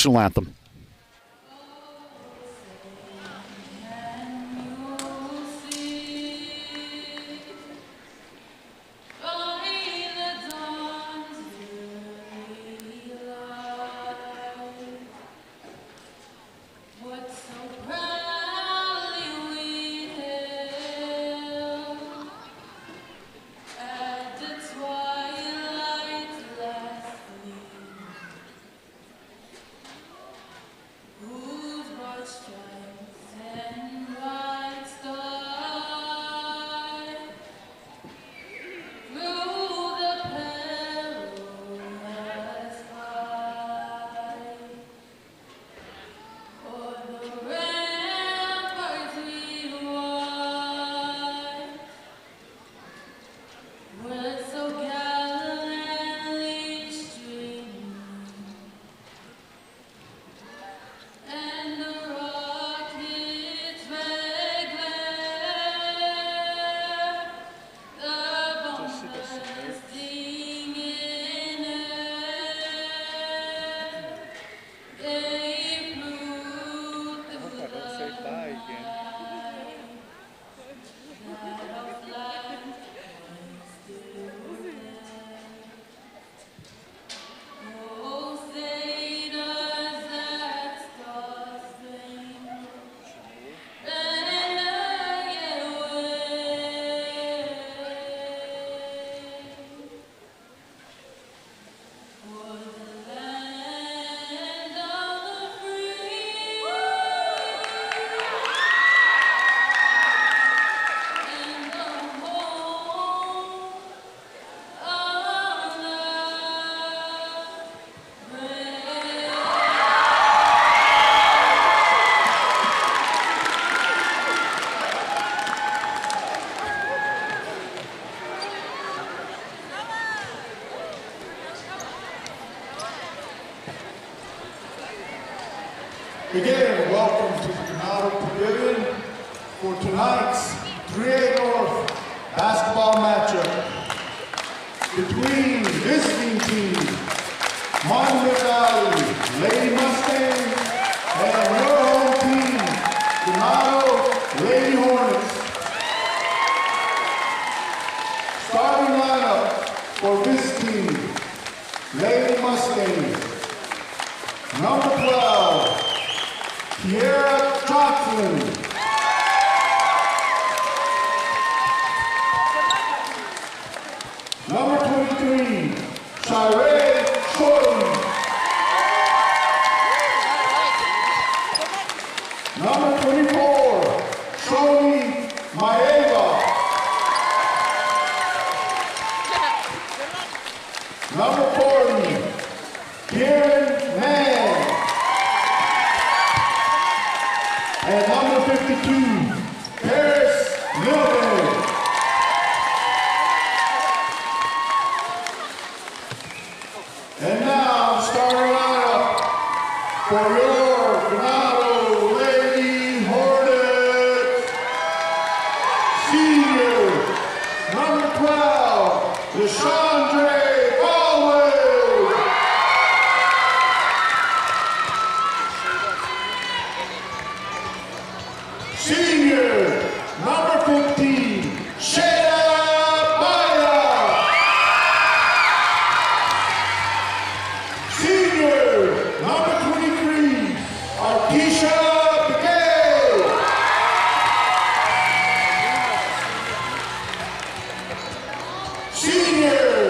national anthem. Again, welcome to the Ganado Pavilion for tonight's 3A North basketball matchup between visiting team Monument Valley Lady Mustangs and your home team, Ganado Lady Hornets. Starting lineup for visiting Lady Mustangs. Number 12, Kiera Johnson. Number 23, Shirey Shorty. Number 24, Shoni Maeva. Number 40, Kieran Mann. And number 52, Paris Milton. And now, starting lineup for your Ganado Lady Hornets. Senior, number 12, Deshandre Always. Senior, number 15, Shayla Maya. Senior, number 23, Arkisha Piquet. Senior,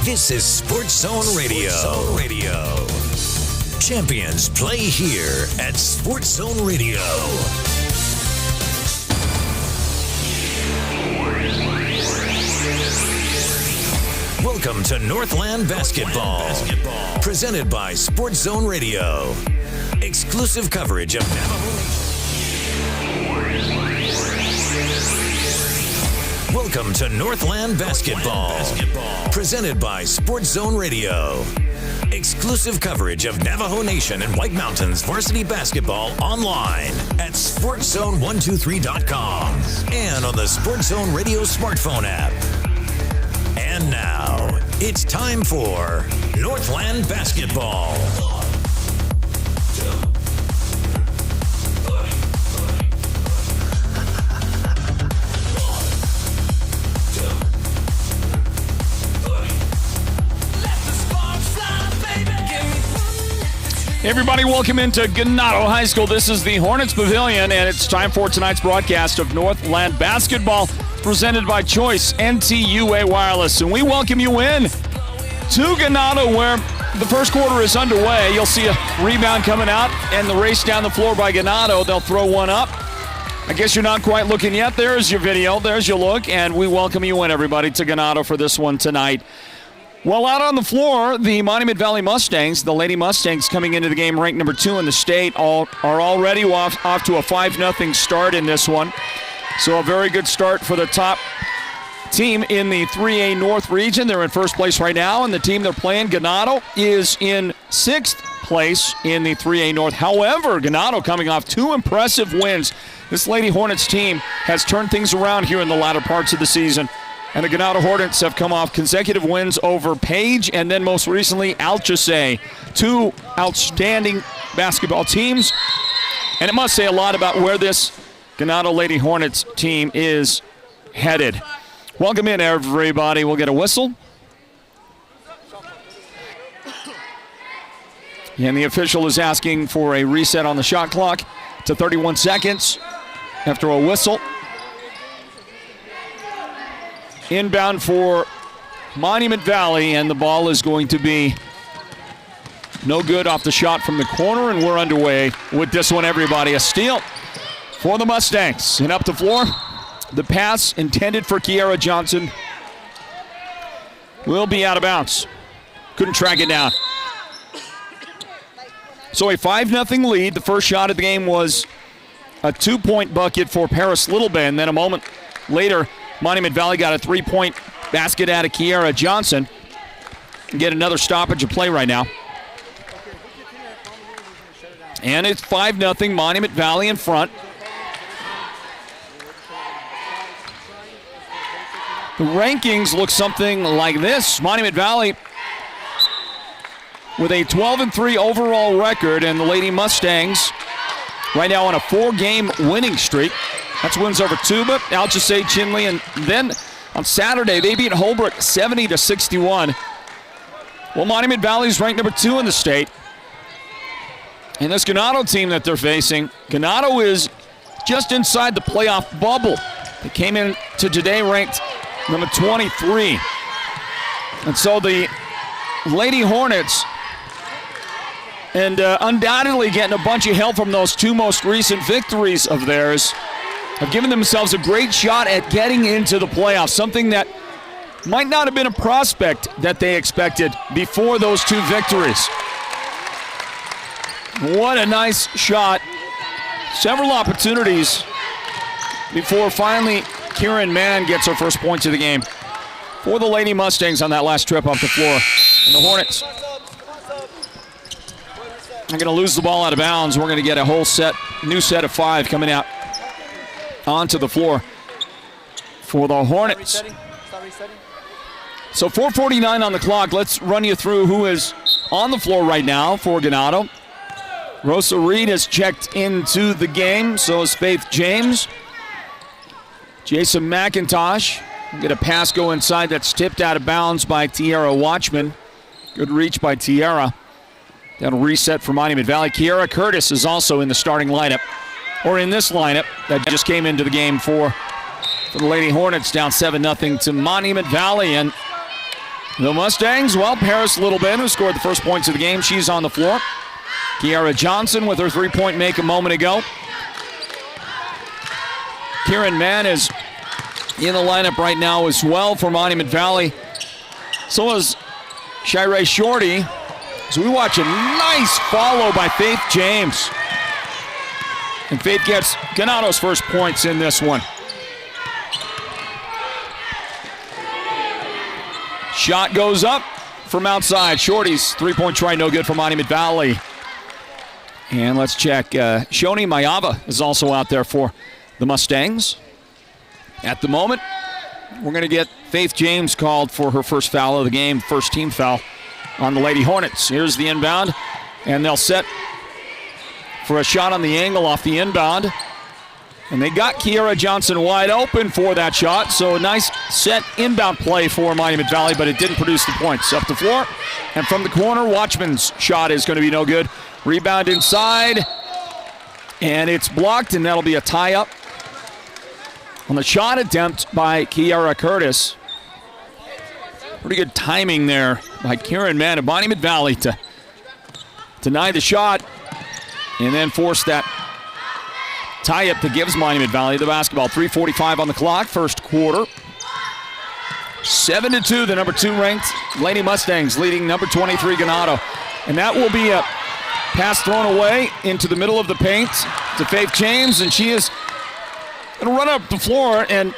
This is Sports Zone Radio. Champions play here at Sports Zone Radio. Welcome to Northland Basketball. Presented by Sports Zone Radio. Exclusive coverage of Navajo Nation. Welcome to Northland Basketball. Presented by Sports Zone Radio. Exclusive coverage of Navajo Nation and White Mountains varsity basketball online at sportszone123.com and on the Sports Zone Radio smartphone app. And now, it's time for Northland Basketball. Hey everybody, welcome into Ganado High School. This is the Hornets Pavilion, and it's time for tonight's broadcast of Northland Basketball, presented by Choice NTUA Wireless. And we welcome you in to Ganado, where the first quarter is underway. You'll see a rebound coming out, and the race down the floor by Ganado. They'll throw one up. I guess you're not quite looking yet. There's your video. There's your look, and we welcome you in, everybody, to Ganado for this one tonight. Well, out on the floor, the Monument Valley Mustangs, the Lady Mustangs, coming into the game ranked number 2 in the state, are already off to a 5-0 start in this one. So a very good start for the top team in the 3A North region. They're in first place right now, and the team they're playing, Ganado, is in 6th place in the 3A North. However, Ganado coming off 2 impressive wins. This Lady Hornets team has turned things around here in the latter parts of the season. And the Ganado Hornets have come off consecutive wins over Page and then most recently Alchese. 2 outstanding basketball teams. And it must say a lot about where this Ganado Lady Hornets team is headed. Welcome in, everybody. We'll get a whistle. And the official is asking for a reset on the shot clock to 31 seconds after a whistle. Inbound for Monument Valley, and the ball is going to be no good off the shot from the corner, and we're underway with this one, everybody. A steal for the Mustangs. And up the floor, the pass intended for Kiara Johnson will be out of bounds. Couldn't track it down. So a 5-0 lead. The first shot of the game was a 2-point bucket for Paris Littlebay, and then a moment later, Monument Valley got a 3-point basket out of Kiara Johnson. Get another stoppage of play right now. And it's 5-0, Monument Valley in front. The rankings look something like this. Monument Valley with a 12-3 overall record, and the Lady Mustangs right now on a 4-game winning streak. That's wins over Tuba, Alchese, Chinley, and then on Saturday they beat Holbrook 70-61. Well, Monument Valley's ranked number 2 in the state. And this Ganado team that they're facing, Ganado is just inside the playoff bubble. They came in to today ranked number 23. And so the Lady Hornets, and undoubtedly getting a bunch of help from those 2 most recent victories of theirs, have given themselves a great shot at getting into the playoffs, something that might not have been a prospect that they expected before those 2 victories. What a nice shot. Several opportunities before finally Kieran Mann gets her first points of the game for the Lady Mustangs on that last trip off the floor. And the Hornets are going to lose the ball out of bounds. We're going to get a whole new set of 5 coming out onto the floor for the Hornets. So 4:49 on the clock. Let's run you through who is on the floor right now for Ganado. Rosa Reed has checked into the game. So is Faith James. Jason McIntosh. Get a pass go inside that's tipped out of bounds by Tiara Watchman. Good reach by Tiara. That'll reset for Monument Valley. Kiara Curtis is also in the starting lineup, or in this lineup that just came into the game for the Lady Hornets, down 7-0 to Monument Valley. And the Mustangs, well, Paris Littleben, who scored the first points of the game, she's on the floor. Kiara Johnson with her three-point make a moment ago. Kieran Mann is in the lineup right now as well for Monument Valley. So is Shirey Shorty. So we watch a nice follow by Faith James. And Faith gets Ganado's first points in this one. Shot goes up from outside. Shorty's three-point try, no good for Monument Valley. And let's check. Shoni Mayava is also out there for the Mustangs. At the moment, we're going to get Faith James called for her first foul of the game, first team foul on the Lady Hornets. Here's the inbound, and they'll set for a shot on the angle off the inbound. And they got Kiara Johnson wide open for that shot, so a nice set inbound play for Monument Valley, but it didn't produce the points. Up the floor, and from the corner, Watchman's shot is going to be no good. Rebound inside, and it's blocked, and that'll be a tie-up on the shot attempt by Kiara Curtis. Pretty good timing there by Kieran Mann of Monument Valley to deny the shot and then force that tie-up that gives Monument Valley the basketball. 3:45 on the clock, first quarter. 7-2, the number 2 ranked Lady Mustangs leading number 23 Ganado. And that will be a pass thrown away into the middle of the paint to Faith James, and she is going to run up the floor and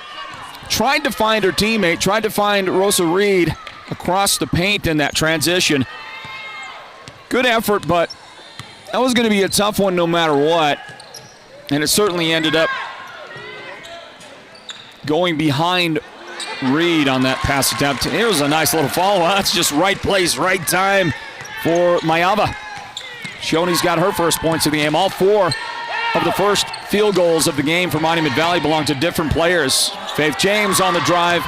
tried to find her teammate, tried to find Rosa Reed across the paint in that transition. Good effort, but that was going to be a tough one no matter what. And it certainly ended up going behind Reed on that pass attempt. Here's a nice little follow. That's just right place, right time for Mayava. Shoney's got her first points of the game. All 4 of the first field goals of the game for Monument Valley belong to different players. Faith James on the drive.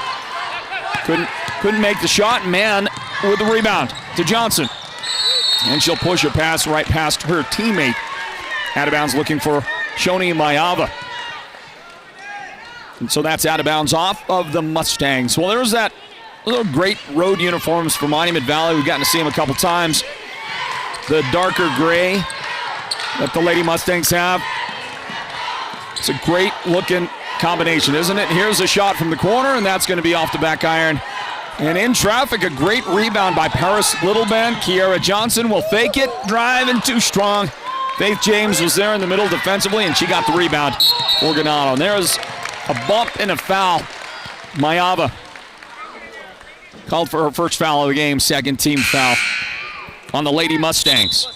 Couldn't make the shot. Mann with the rebound to Johnson. And she'll push a pass right past her teammate. Out of bounds looking for Shoni Mayava. And so that's out of bounds off of the Mustangs. Well, there's that little great road uniforms for Monument Valley. We've gotten to see them a couple times. The darker gray that the Lady Mustangs have. It's a great looking combination, isn't it? Here's a shot from the corner, and that's going to be off the back iron. And in traffic, a great rebound by Paris Littleben. Kiara Johnson will fake it, drive, and too strong. Faith James was there in the middle defensively, and she got the rebound for Ganado. And there's a bump and a foul. Mayava called for her first foul of the game, second team foul on the Lady Mustangs.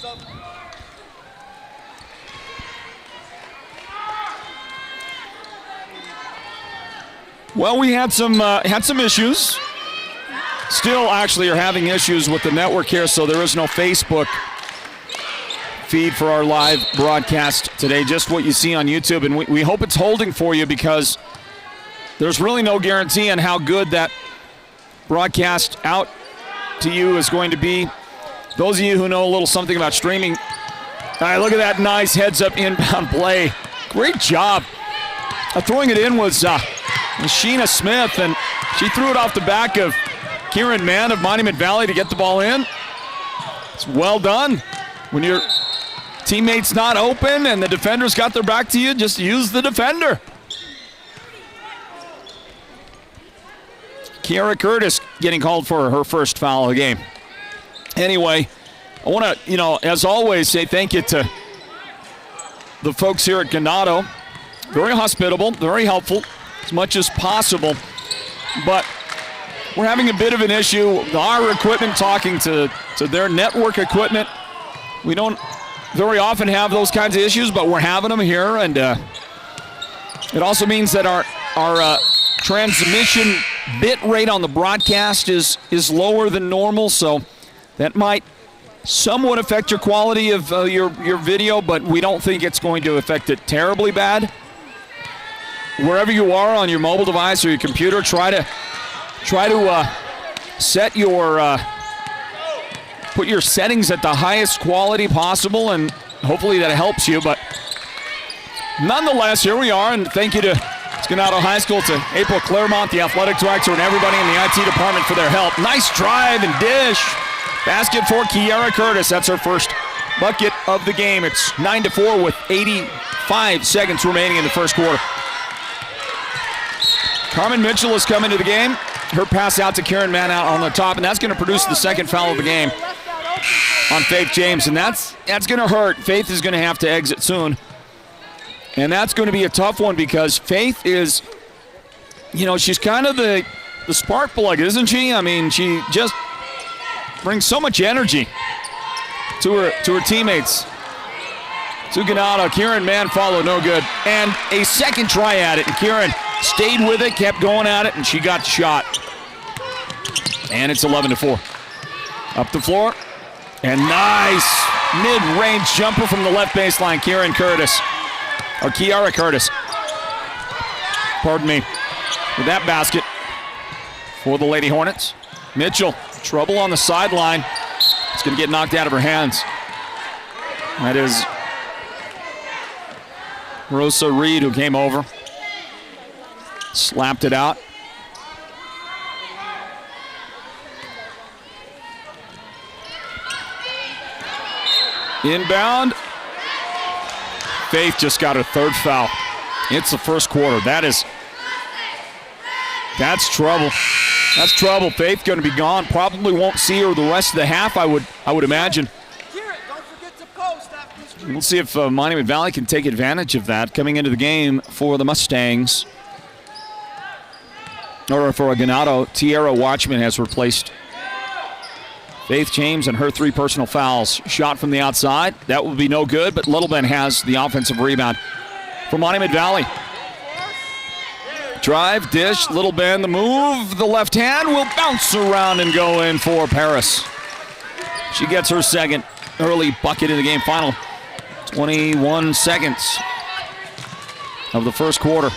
Well, we had some issues. Still actually are having issues with the network here, so there is no Facebook feed for our live broadcast today, just what you see on YouTube. And we hope it's holding for you, because there's really no guarantee on how good that broadcast out to you is going to be. Those of you who know a little something about streaming, all right, look at that nice heads-up inbound play. Great job. Throwing it in was Sheena Smith, and she threw it off the back of Kieran Mann of Monument Valley to get the ball in. It's well done. When your teammate's not open and the defender's got their back to you, just use the defender. Kiara Curtis getting called for her first foul of the game. Anyway, I want to, as always, say thank you to the folks here at Ganado. Very hospitable, very helpful, as much as possible. But we're having a bit of an issue. Our equipment talking to their network equipment. We don't very often have those kinds of issues, but we're having them here. And it also means that our transmission bit rate on the broadcast is lower than normal, so that might somewhat affect your quality of your video, but we don't think it's going to affect it terribly bad. Wherever you are on your mobile device or your computer, try to set your put your settings at the highest quality possible, and hopefully that helps you. But nonetheless, here we are, and thank you to Ganado High School, to April Claremont, the athletic director, and everybody in the IT department for their help. Nice drive and dish. Basket for Kiara Curtis. That's her first bucket of the game. It's 9-4 with 85 seconds remaining in the first quarter. Carmen Mitchell has come into the game. Her pass out to Karen Mann out on the top, and that's going to produce the second foul of the game on Faith James, and that's going to hurt. Faith is going to have to exit soon, and that's going to be a tough one because Faith is, she's kind of the spark plug, isn't she? I mean, she just brings so much energy to her teammates. To Ganado, Kieran Mann followed, no good. And a second try at it, and Kieran stayed with it, kept going at it, and she got the shot. And it's 11-4. Up the floor, and nice mid-range jumper from the left baseline, Kiara Curtis. Pardon me. With that basket for the Lady Hornets. Mitchell, trouble on the sideline. It's going to get knocked out of her hands. That is Rosa Reed, who came over. Slapped it out. Inbound. Faith just got her third foul. It's the first quarter. That's trouble. That's trouble. Faith going to be gone. Probably won't see her the rest of the half, I would imagine. We'll see if Monument Valley can take advantage of that coming into the game for the Mustangs. Or for a Ganado, Tierra Watchman has replaced Faith James and her 3 personal fouls. Shot from the outside. That will be no good, but Little Ben has the offensive rebound for Monument Valley. Drive, dish, Little Ben, the move. The left hand will bounce around and go in for Paris. She gets her second early bucket in the game. Final 21 seconds of the first quarter.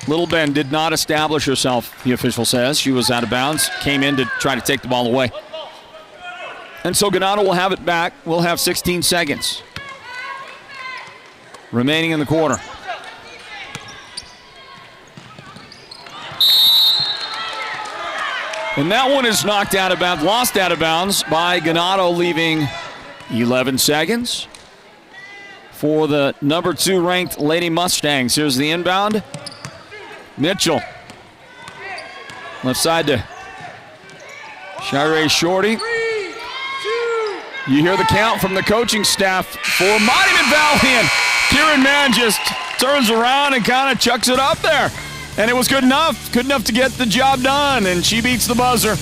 Little Ben did not establish herself, the official says. She was out of bounds, came in to try to take the ball away. And so Ganado will have it back. We'll have 16 seconds remaining in the quarter. And that one is knocked out of bounds, lost out of bounds by Ganado, leaving 11 seconds for the number 2 ranked Lady Mustangs. Here's the inbound. Mitchell. Left side to Shirey Shorty. You hear the count from the coaching staff for Monument Valley, and Kieran Mann just turns around and kind of chucks it up there. And it was good enough to get the job done, and she beats the buzzer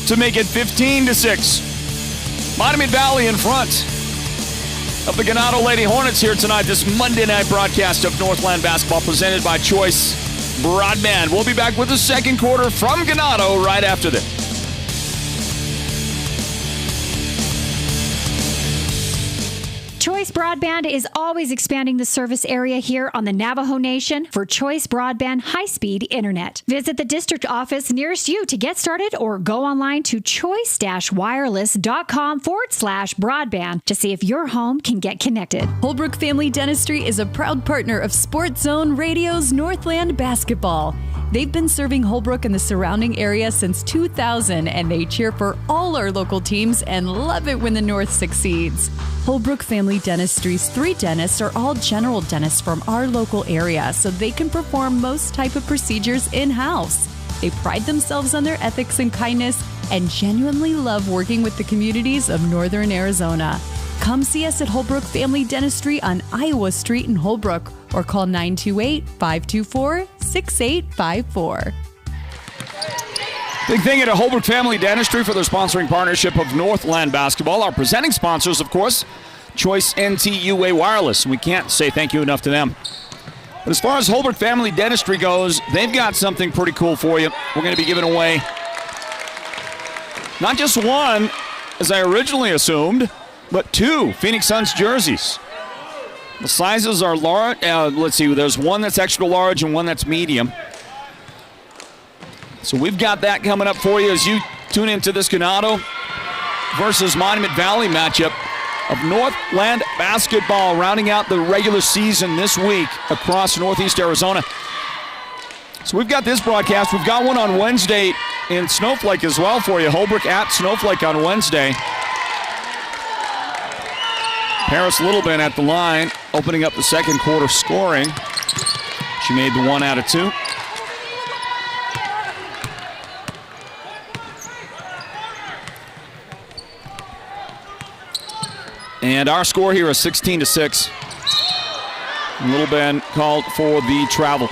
to make it 15-6. Monument Valley in front of the Ganado Lady Hornets here tonight, this Monday night broadcast of Northland Basketball presented by Choice Broadband. We'll be back with the second quarter from Ganado right after this. Choice Broadband is always expanding the service area here on the Navajo Nation for Choice Broadband high-speed internet. Visit the district office nearest you to get started or go online to choice-wireless.com/broadband to see if your home can get connected. Holbrook Family Dentistry is a proud partner of Sports Zone Radio's Northland Basketball. They've been serving Holbrook and the surrounding area since 2000, and they cheer for all our local teams and love it when the North succeeds. Holbrook Family Dentistry's 3 dentists are all general dentists from our local area, so they can perform most type of procedures in-house. They pride themselves on their ethics and kindness and genuinely love working with the communities of Northern Arizona. Come see us at Holbrook Family Dentistry on Iowa Street in Holbrook or call 928-524-6854. Big thing at Holbrook Family Dentistry for their sponsoring partnership of Northland Basketball. Our presenting sponsors, of course, Choice NTUA Wireless. We can't say thank you enough to them. But as far as Holbrook Family Dentistry goes, they've got something pretty cool for you. We're going to be giving away not just one, as I originally assumed, but 2 Phoenix Suns jerseys. The sizes are large. Let's see, there's one that's extra large and one that's medium. So we've got that coming up for you as you tune into this Ganado versus Monument Valley matchup of Northland Basketball, rounding out the regular season this week across Northeast Arizona. So we've got this broadcast. We've got one on Wednesday in Snowflake as well for you. Holbrook at Snowflake on Wednesday. Paris Littleben at the line, opening up the second quarter scoring. She made the 1 out of 2. And our score here is 16-6. Littleben called for the travel.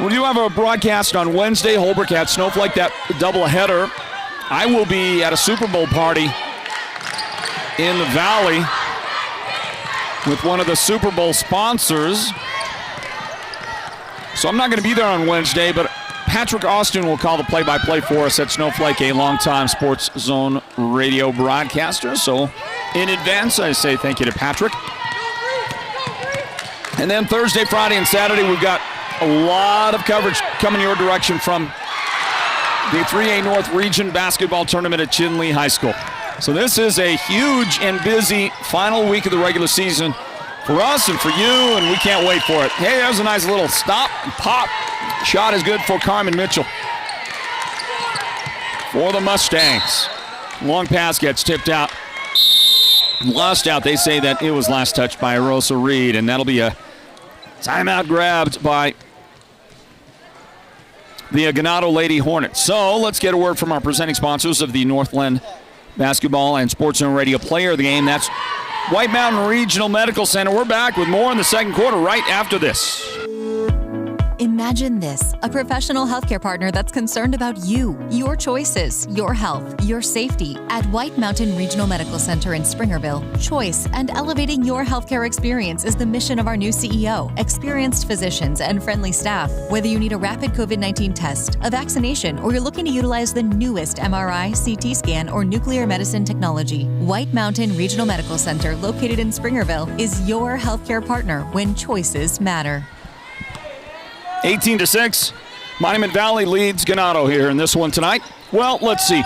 We do have a broadcast on Wednesday, Holbrook at Snowflake, that doubleheader. I will be at a Super Bowl party in the Valley with one of the Super Bowl sponsors. So I'm not going to be there on Wednesday, but Patrick Austin will call the play-by-play for us at Snowflake, a longtime Sports Zone radio broadcaster. So in advance, I say thank you to Patrick. And then Thursday, Friday, and Saturday, we've got a lot of coverage coming your direction from the 3A North Region Basketball Tournament at Chinle High School. So this is a huge and busy final week of the regular season for us and for you, and we can't wait for it. Hey, there's a nice little stop and pop. Shot is good for Carmen Mitchell for the Mustangs. Long pass gets tipped out. Lost out. They say that it was last touched by Rosa Reed, and that'll be a timeout grabbed by the Ganado Lady Hornets. So let's get a word from our presenting sponsors of the Northland Basketball and Sports Zone Radio player of the game. That's White Mountain Regional Medical Center. We're back with more in the second quarter right after this. Imagine this, a professional healthcare partner that's concerned about you, your choices, your health, your safety. At White Mountain Regional Medical Center in Springerville, choice and elevating your healthcare experience is the mission of our new CEO, experienced physicians, and friendly staff. Whether you need a rapid COVID-19 test, a vaccination, or you're looking to utilize the newest MRI, CT scan, or nuclear medicine technology, White Mountain Regional Medical Center, located in Springerville, is your healthcare partner when choices matter. 18-6, Monument Valley leads Ganado here in this one tonight. Well, let's see.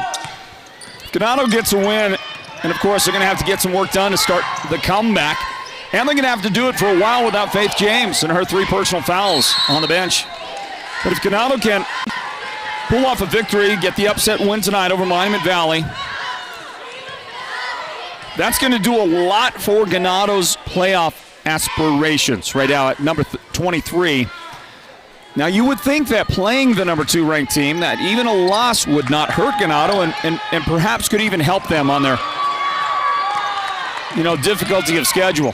Ganado gets a win, and of course they're going to have to get some work done to start the comeback. And they're going to have to do it for a while without Faith James and her 3 personal fouls on the bench. But if Ganado can pull off a victory, get the upset win tonight over Monument Valley, that's going to do a lot for Ganado's playoff aspirations right now at number 23. Now, you would think that playing the number 2 ranked team, that even a loss would not hurt Ganado and perhaps could even help them on their, difficulty of schedule.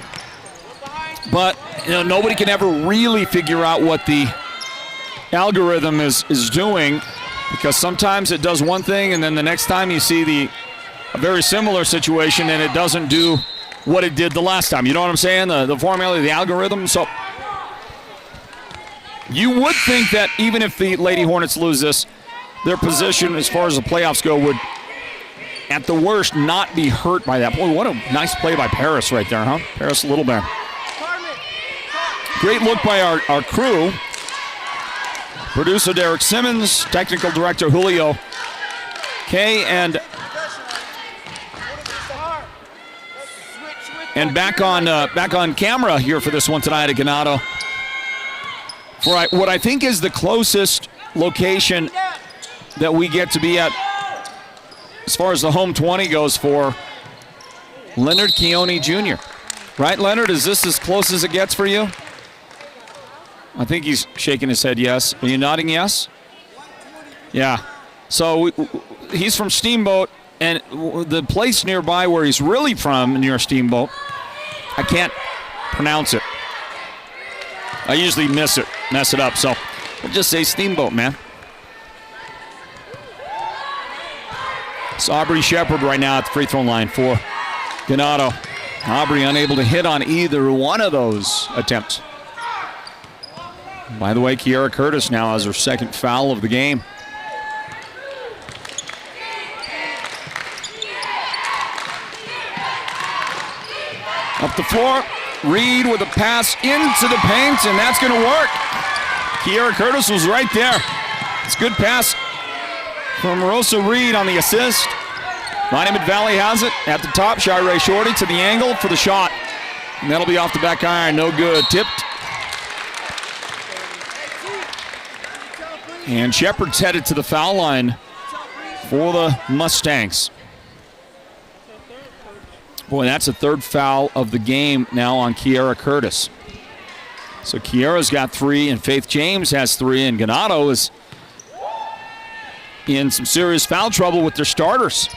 But, nobody can ever really figure out what the algorithm is doing, because sometimes it does one thing and then the next time you see a very similar situation and it doesn't do what it did the last time. You know what I'm saying? The formula, the algorithm. So you would think that even if the Lady Hornets lose this, their position as far as the playoffs go would, at the worst, not be hurt by that. Boy, what a nice play by Paris right there, huh? Paris Littleben. Great look by our crew. Producer Derek Simmons, technical director Julio Kay, and back on camera here for this one tonight at Ganado. For what I think is the closest location that we get to be at as far as the home 20 goes for Leonard Keone Jr. Right, Leonard? Is this as close as it gets for you? I think he's shaking his head yes. Are you nodding yes? Yeah. So he's from Steamboat, and the place nearby where he's really from, near Steamboat, I can't pronounce it. I usually mess it up, so we'll just say Steamboat, man. It's Aubrey Shepard right now at the free throw line for Ganado. Aubrey unable to hit on either one of those attempts. By the way, Kiara Curtis now has her second foul of the game. Up the floor, Reed with a pass into the paint, and that's going to work. Kiara Curtis was right there. It's a good pass from Rosa Reed on the assist. Monument Valley has it at the top. Shirey Shorty to the angle for the shot. And that'll be off the back iron. No good. Tipped. And Shepard's headed to the foul line for the Mustangs. Boy, that's the third foul of the game now on Kiara Curtis. So Kiara's got 3, and Faith James has 3, and Ganado is in some serious foul trouble with their starters.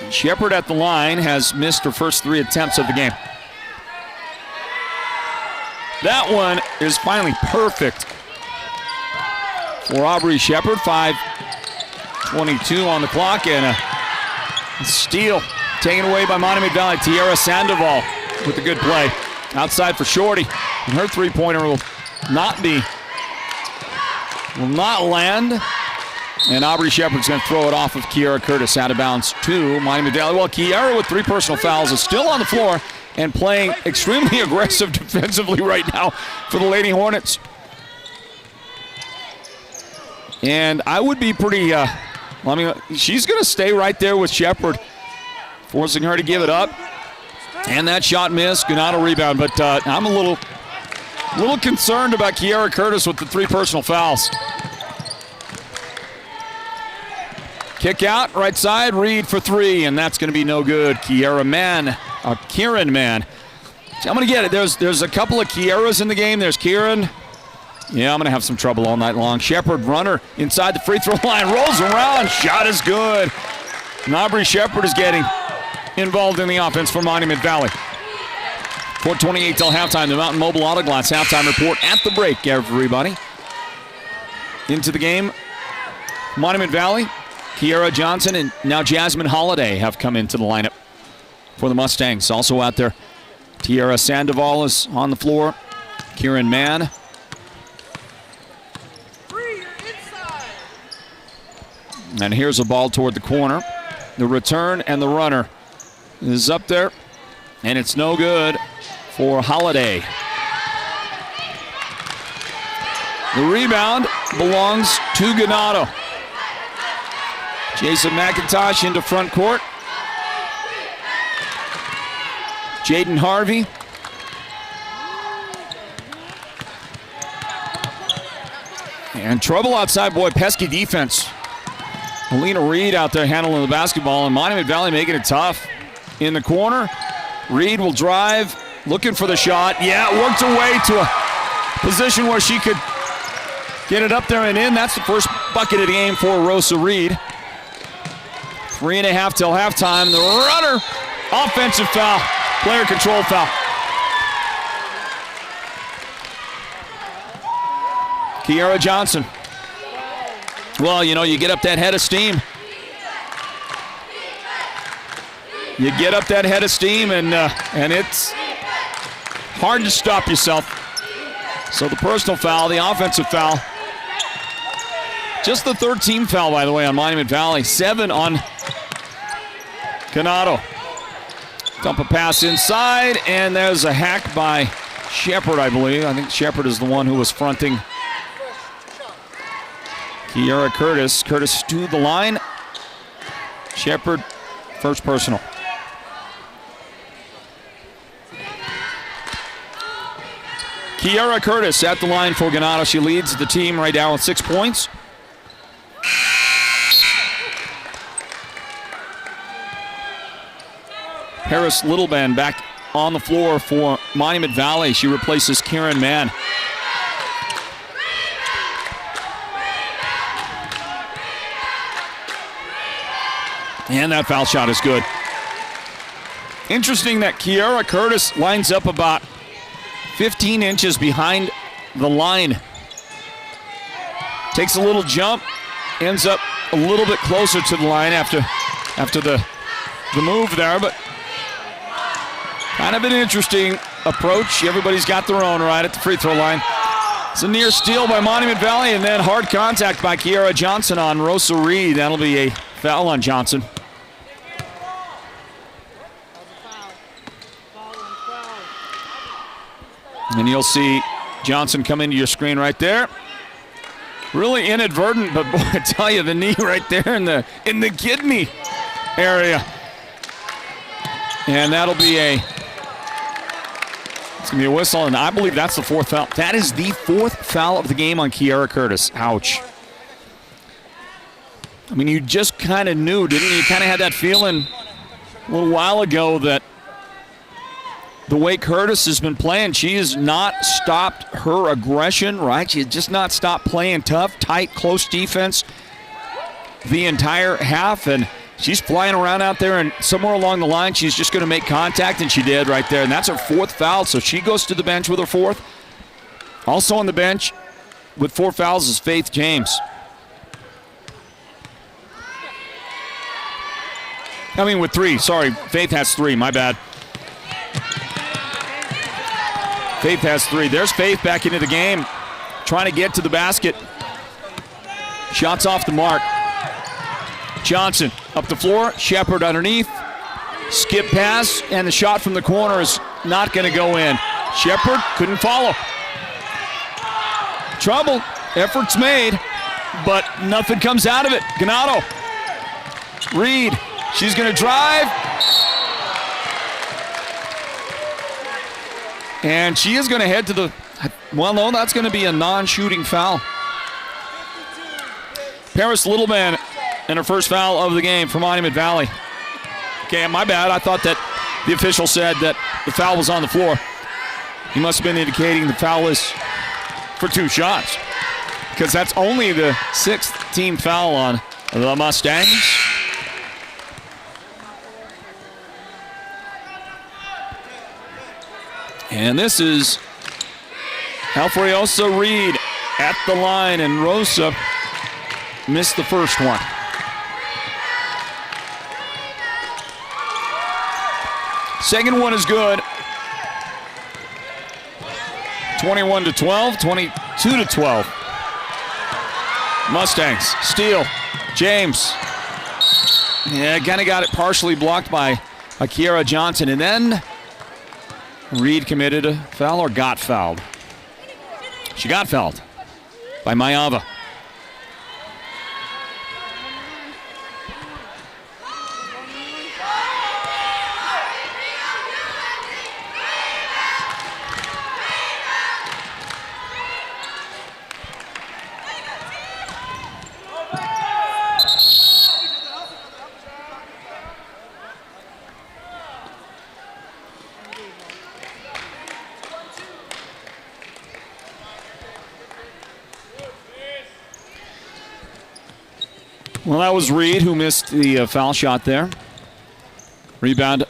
Shepard at the line has missed her first 3 attempts of the game. That one is finally perfect for Aubrey Shepard. 5:22 on the clock, and a steal taken away by Monument Valley. Tiara Sandoval with a good play. Outside for Shorty. And her three-pointer will not land. And Aubrey Shepard's going to throw it off of Kiara Curtis out of bounds to Monument Valley. Well, Kiara with 3 personal fouls is still on the floor and playing extremely aggressive defensively right now for the Lady Hornets. And I would be pretty, she's going to stay right there with Shepard, forcing her to give it up. And that shot missed. Ganado rebound, but I'm a little concerned about Kiara Curtis with the 3 personal fouls. Kick out, right side, Reed for 3, and that's going to be no good. Kieran Mann. I'm going to get it. There's a couple of Kieras in the game. There's Kieran. Yeah, I'm going to have some trouble all night long. Shepard, runner inside the free throw line, rolls around, shot is good. And Aubrey Shepard is getting involved in the offense for Monument Valley. 4:28 till halftime. The Mountain Mobile Auto Glass halftime report at the break, everybody. Into the game, Monument Valley. Kiara Johnson and now Jasmine Holiday have come into the lineup for the Mustangs. Also out there, Tiara Sandoval is on the floor. Kieran Mann. And here's a ball toward the corner. The return and the runner is up there, and it's no good for Holiday. The rebound belongs to Ganado. Jason McIntosh into front court. Jaden Harvey. And trouble outside, boy, pesky defense. Alina Reed out there handling the basketball, and Monument Valley making it tough. In the corner, Reed will drive, looking for the shot. Yeah, it worked her way to a position where she could get it up there and in. That's the first bucket of the game for Rosa Reed. 3.5 till halftime. The runner, offensive foul, player control foul. Kiara Johnson. Well, you get up that head of steam. You get up that head of steam, and it's hard to stop yourself. So the personal foul, the offensive foul. Just the third team foul, by the way, on Monument Valley. 7 on Ganado. Dump a pass inside, and there's a hack by Shepard, I believe. I think Shepard is the one who was fronting Kiara Curtis. Curtis to the line. Shepard, first personal. Kiara Curtis at the line for Ganado. She leads the team right now with 6 points. Paris Littleband back on the floor for Monument Valley. She replaces Karen Mann. And that foul shot is good. Interesting that Kiara Curtis lines up about 15 inches behind the line. Takes a little jump, ends up a little bit closer to the line after the move there, but kind of an interesting approach. Everybody's got their own right at the free throw line. It's a near steal by Monument Valley, and then hard contact by Kiara Johnson on Rosa Reed. That'll be a foul on Johnson. And you'll see Johnson come into your screen right there. Really inadvertent, but boy, I tell you, the knee right there in the kidney area. And that'll be it's gonna be a whistle, and I believe that's the fourth foul. That is the fourth foul of the game on Kiara Curtis. Ouch. I mean, you just kind of knew, didn't you? You kind of had that feeling a little while ago that the way Curtis has been playing, she has not stopped her aggression, right? She has just not stopped playing tough, tight, close defense the entire half, and she's flying around out there, and somewhere along the line, she's just going to make contact, and she did right there, and that's her fourth foul, so she goes to the bench with her fourth. Also on the bench with 4 fouls is Faith James. I mean with 3, sorry. Faith has 3, my bad. Faith has 3. There's Faith back into the game, trying to get to the basket. Shots off the mark. Johnson up the floor, Shepard underneath. Skip pass, and the shot from the corner is not going to go in. Shepard couldn't follow. Trouble, efforts made, but nothing comes out of it. Ganado. Reed, she's going to drive. And she is going to head to the, well, no, that's going to be a non-shooting foul. Paris Littleband and her first foul of the game for Monument Valley. Okay, my bad. I thought that the official said that the foul was on the floor. He must have been indicating the foul is for 2 shots, because that's only the 6th team foul on the Mustangs. And this is Alfreosa Reed at the line, and Rosa missed the first one. Second one is good. 21-12, 22-12. Mustangs steal. James. Yeah, kind of got it partially blocked by Kiara Johnson, and then Reed committed a foul or got fouled? She got fouled by Mayava. Well, that was Reed who missed the foul shot there. Rebound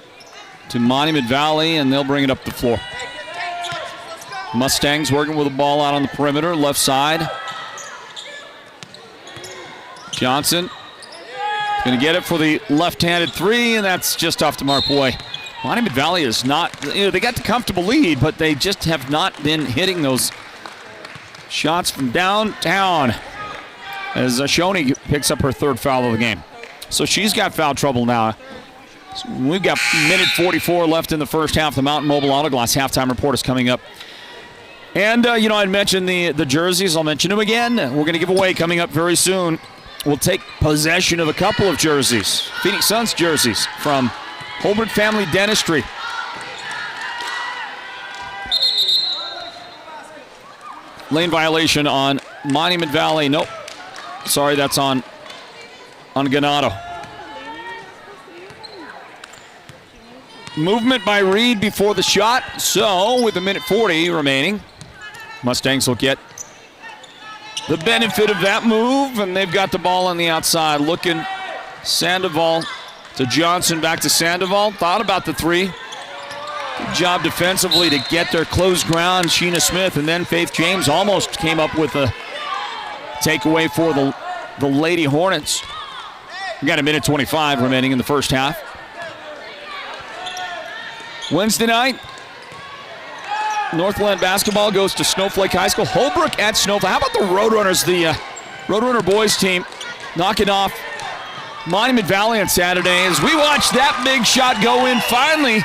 to Monument Valley, and they'll bring it up the floor. Mustangs working with the ball out on the perimeter, left side. Johnson going to get it for the left-handed 3, and that's just off the mark. Boy, Monument Valley is not, they got the comfortable lead, but they just have not been hitting those shots from downtown, as Shoney picks up her 3rd foul of the game. So she's got foul trouble now. So we've got minute 44 left in the first half. The Mountain Mobile Auto Glass halftime report is coming up. And, I'd mentioned the jerseys. I'll mention them again. We're going to give away coming up very soon. We'll take possession of a couple of jerseys. Phoenix Suns jerseys from Holbrook Family Dentistry. Lane violation on Monument Valley. Nope. Sorry, that's on Ganado. movement by Reed before the shot. So with a minute 40 remaining, Mustangs will get the benefit of that move, and they've got the ball on the outside. Looking, Sandoval to Johnson, back to Sandoval. Thought about the three. Good job defensively to get their closed ground, Sheena Smith, and then Faith James almost came up with a takeaway for the Lady Hornets. We got a minute 25 remaining in the first half. Wednesday night, Northland Basketball goes to Snowflake High School. Holbrook at Snowflake. How about the Roadrunners, the Roadrunner boys team, knocking off Monument Valley on Saturday as we watch that big shot go in finally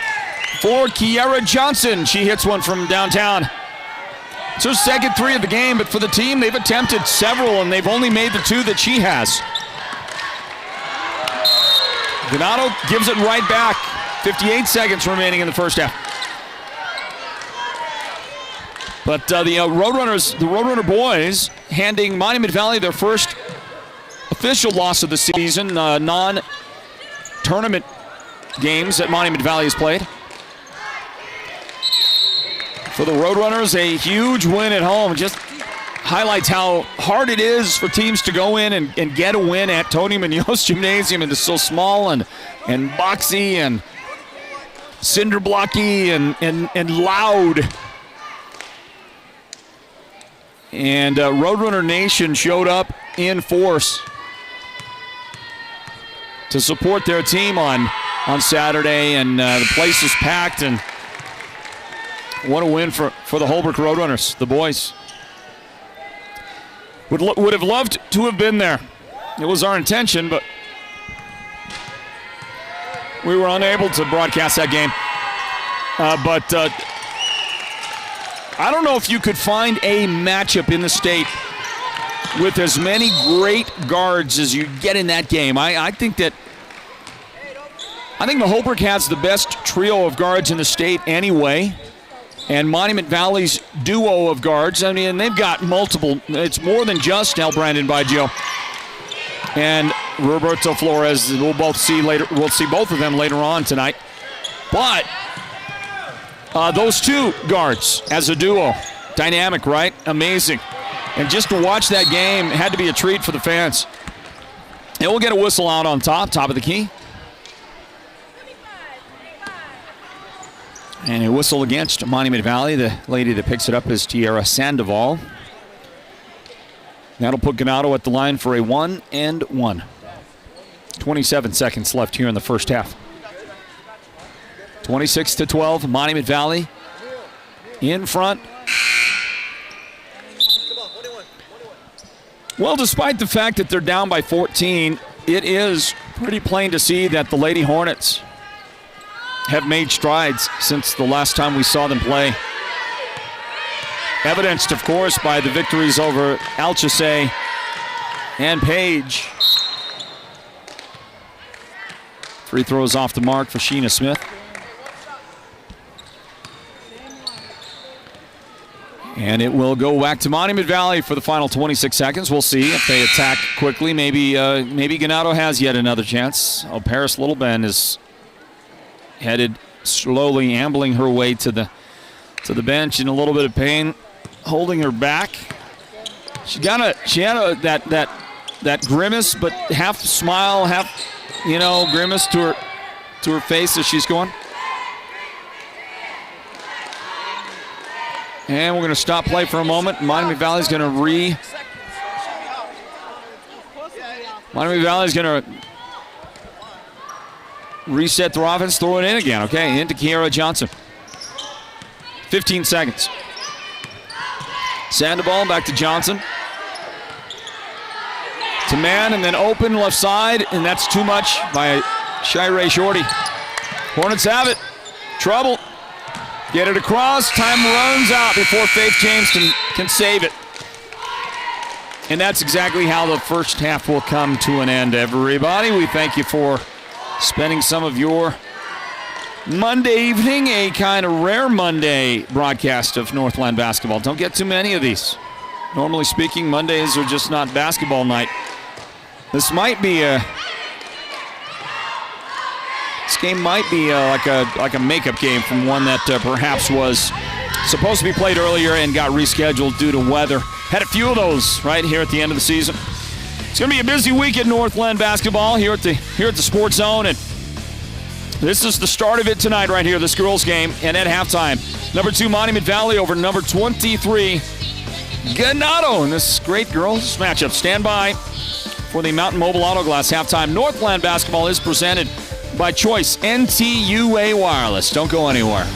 for Kiara Johnson. She hits one from downtown. It's her second three of the game, but for the team, they've attempted several, and they've only made the two that she has. Ganado gives it right back. 58 seconds remaining in the first half. But the Roadrunner boys, handing Monument Valley their first official loss of the season, non-tournament games that Monument Valley has played. For the Roadrunners, a huge win at home. Just highlights how hard it is for teams to go in and get a win at Tony Munoz Gymnasium. And it's so small and boxy and cinder blocky and loud. And Roadrunner Nation showed up in force to support their team on Saturday, and the place is packed. And what a win for the Holbrook Roadrunners, the boys. Would have loved to have been there. It was our intention, but we were unable to broadcast that game. But I don't know if you could find a matchup in the state with as many great guards as you get in that game. I think the Holbrook has the best trio of guards in the state anyway. And Monument Valley's duo of guards, I mean, they've got multiple. It's more than just El Brandon Baggio and Roberto Flores. We'll see both of them later on tonight. But those two guards as a duo, dynamic, right? Amazing. And just to watch that game had to be a treat for the fans. And we'll get a whistle out on top of the key. And a whistle against Monument Valley. The lady that picks it up is Tierra Sandoval. That'll put Ganado at the line for a 1-and-1. 27 seconds left here in the first half. 26-12, Monument Valley in front. Well, despite the fact that they're down by 14, it is pretty plain to see that the Lady Hornets have made strides since the last time we saw them play. Evidenced, of course, by the victories over Alchese and Page. Free throws off the mark for Sheena Smith. And it will go back to Monument Valley for the final 26 seconds. We'll see if they attack quickly. Maybe Ganado has yet another chance. Oh, Paris Littleben is headed slowly, ambling her way to the bench in a little bit of pain, holding her back. She had that grimace, but half smile, half grimace to her face as she's going. And we're going to stop play for a moment. Monument Valley's going to reset their offense, throw it in again. Okay, into Kiara Johnson. 15 seconds. Sandoval back to Johnson. To man, and then open left side, and that's too much by Shirey Shorty. Hornets have it. Trouble. Get it across. Time runs out before Faith James can save it. And that's exactly how the first half will come to an end, everybody. We thank you for spending some of your Monday evening, a kind of rare Monday broadcast of Northland Basketball. Don't get too many of these. Normally speaking, Mondays are just not basketball night. This might be This game might be like a makeup game from one that perhaps was supposed to be played earlier and got rescheduled due to weather. Had a few of those right here at the end of the season. It's going to be a busy week at Northland Basketball here at the Sports Zone, and this is the start of it tonight right here, this girls' game. And at halftime, number 2 Monument Valley over number 23 Ganado in this great girls matchup. Stand by for the Mountain Mobile Auto Glass halftime. Northland Basketball is presented by Choice NTUA Wireless. Don't go anywhere.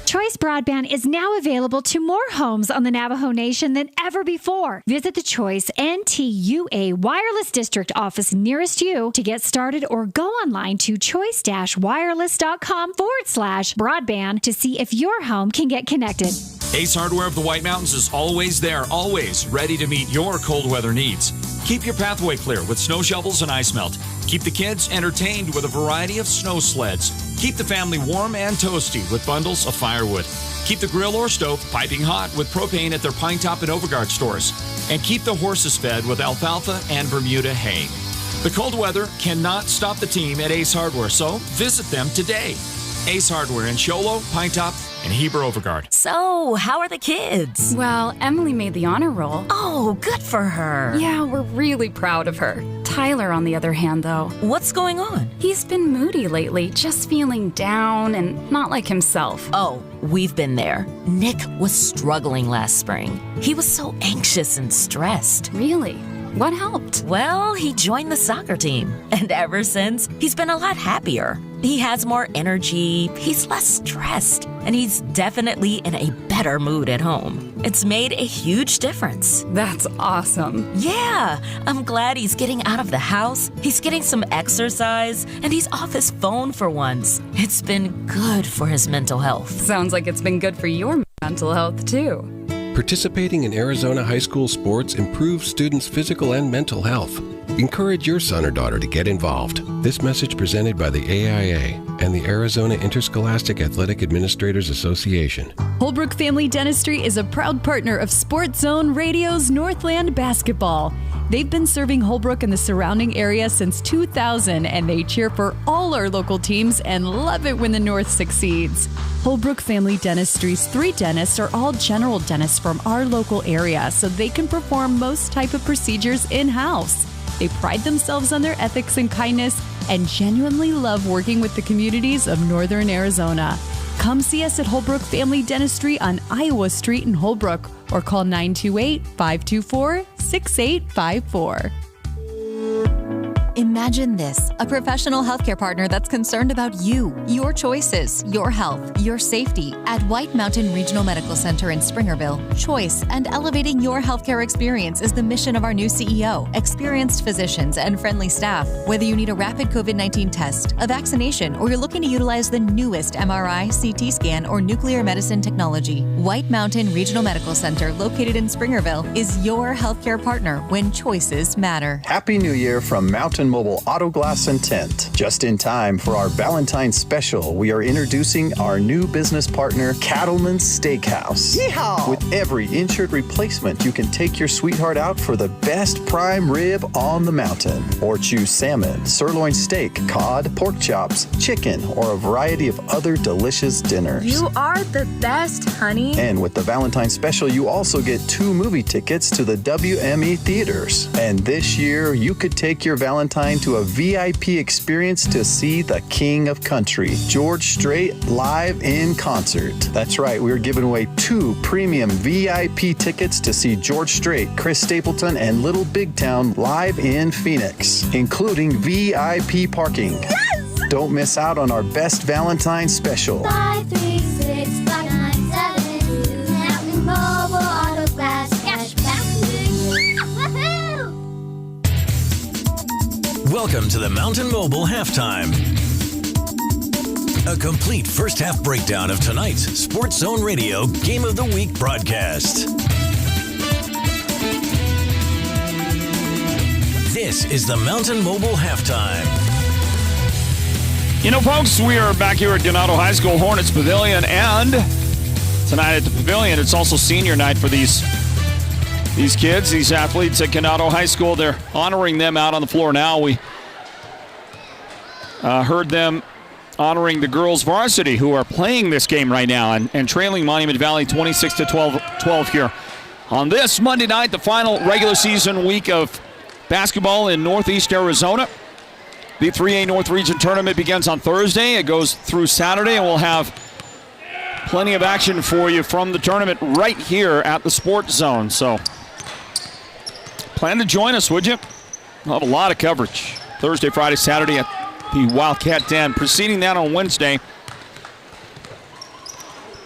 Choice Broadband is now available to more homes on the Navajo Nation than ever before. Visit the Choice NTUA Wireless District office nearest you to get started, or go online to choice-wireless.com/broadband to see if your home can get connected. Ace Hardware of the White Mountains is always there, always ready to meet your cold weather needs. Keep your pathway clear with snow shovels and ice melt. Keep the kids entertained with a variety of snow sleds. Keep the family warm and toasty with bundles of firewood. Keep the grill or stove piping hot with propane at their Pine Top and Overgard stores. And keep the horses fed with alfalfa and Bermuda hay. The cold weather cannot stop the team at Ace Hardware, so visit them today. Ace Hardware in Sholo, Pine Top, and Heber Overgard. So, how are the kids? Well, Emily made the honor roll. Oh, good for her. Yeah, we're really proud of her. Tyler, on the other hand, though. What's going on? He's been moody lately, just feeling down and not like himself. Oh, we've been there. Nick was struggling last spring. He was so anxious and stressed. Really? What helped? Well, he joined the soccer team, and ever since, he's been a lot happier. He has more energy, he's less stressed, and he's definitely in a better mood at home. It's made a huge difference. That's awesome. Yeah, I'm glad he's getting out of the house, he's getting some exercise, and he's off his phone for once. It's been good for his mental health. Sounds like it's been good for your mental health, too. Participating in Arizona high school sports improves students' physical and mental health. Encourage your son or daughter to get involved. This message presented by the AIA and the Arizona Interscholastic Athletic Administrators Association. Holbrook Family Dentistry is a proud partner of Sports Zone Radio's Northland Basketball. They've been serving Holbrook and the surrounding area since 2000, and they cheer for all our local teams and love it when the North succeeds. Holbrook Family Dentistry's 3 dentists are all general dentists from our local area, so they can perform most type of procedures in-house. They pride themselves on their ethics and kindness and genuinely love working with the communities of Northern Arizona. Come see us at Holbrook Family Dentistry on Iowa Street in Holbrook, or call 928-524-6854. Imagine this, a professional healthcare partner that's concerned about you, your choices, your health, your safety. At White Mountain Regional Medical Center in Springerville, choice and elevating your healthcare experience is the mission of our new CEO. Experienced physicians and friendly staff. Whether you need a rapid COVID-19 test, a vaccination, or you're looking to utilize the newest MRI, CT scan, or nuclear medicine technology, White Mountain Regional Medical Center, located in Springerville, is your healthcare partner when choices matter. Happy New Year from Mountain Mobile Auto Glass and Tint. Just in time for our Valentine's special, we are introducing our new business partner, Cattleman's Steakhouse. Yeehaw! With every insured replacement, you can take your sweetheart out for the best prime rib on the mountain. Or choose salmon, sirloin steak, cod, pork chops, chicken, or a variety of other delicious dinners. You are the best, honey. And with the Valentine's special, you also get 2 movie tickets to the WME theaters. And this year, you could take your Valentine to a VIP experience to see the King of Country, George Strait, live in concert. That's right, we're giving away 2 premium VIP tickets to see George Strait, Chris Stapleton, and Little Big Town live in Phoenix, including VIP parking. Yes! Don't miss out on our best Valentine's special. 536-5972, Mountain Mobile Auto Glass Cashback. Woohoo! Welcome to the Mountain Mobile Halftime. A complete first half breakdown of tonight's Sports Zone Radio Game of the Week broadcast. This is the Mountain Mobile Halftime. You know, folks, we are back here at Ganado High School Hornets Pavilion, and tonight at the Pavilion. It's also senior night for these kids, these athletes at Ganado High School. They're honoring them out on the floor now. We heard them honoring the girls varsity who are playing this game right now and trailing Monument Valley 26-12 here. On this Monday night, the final regular season week of basketball in Northeast Arizona. The 3A North Region Tournament begins on Thursday. It goes through Saturday, and we'll have plenty of action for you from the tournament right here at the Sports Zone. So plan to join us, would you? We'll have a lot of coverage Thursday, Friday, Saturday at the Wildcat Den. Preceding that on Wednesday,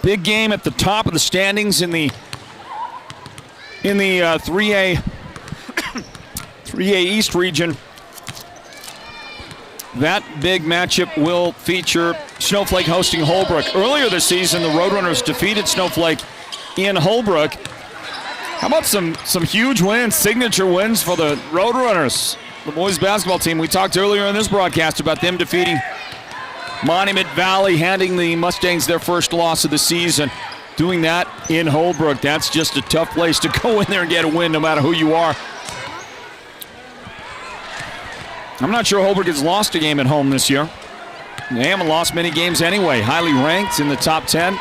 big game at the top of the standings in the 3A East region. That big matchup will feature Snowflake hosting Holbrook. Earlier this season, the Roadrunners defeated Snowflake in Holbrook. How about some huge wins, signature wins for the Roadrunners, the boys basketball team? We talked earlier in this broadcast about them defeating Monument Valley, handing the Mustangs their first loss of the season. Doing that in Holbrook, that's just a tough place to go in there and get a win no matter who you are. I'm not sure Holbrook has lost a game at home this year. They haven't lost many games anyway. Highly ranked in the top 10.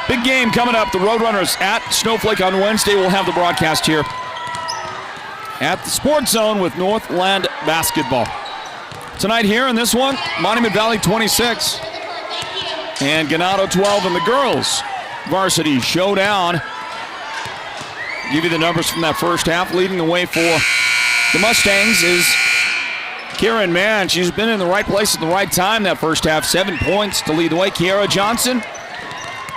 Big game coming up. The Roadrunners at Snowflake on Wednesday. We'll have the broadcast here at the Sports Zone with Northland Basketball. Tonight here in this one, Monument Valley 26 and Ganado 12 in the girls varsity showdown. Give you the numbers from that first half. Leading the way for the Mustangs is Kieran Mann. She's been in the right place at the right time that first half. 7 points to lead the way. Kiara Johnson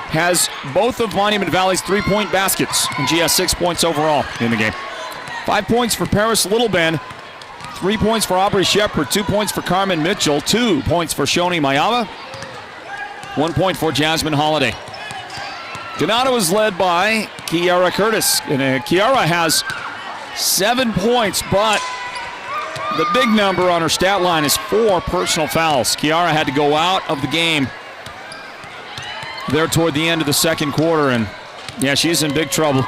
has both of Monument Valley's three-point baskets, and she has 6 points overall in the game. 5 points for Paris Littleben, 3 points for Aubrey Shepard, 2 points for Carmen Mitchell, 2 points for Shoni Mayama, 1 point for Jasmine Holiday. Ganado is led by Kiara Curtis, and Kiara has 7 points, but the big number on her stat line is 4 personal fouls. Kiara had to go out of the game there toward the end of the second quarter, and yeah, she's in big trouble.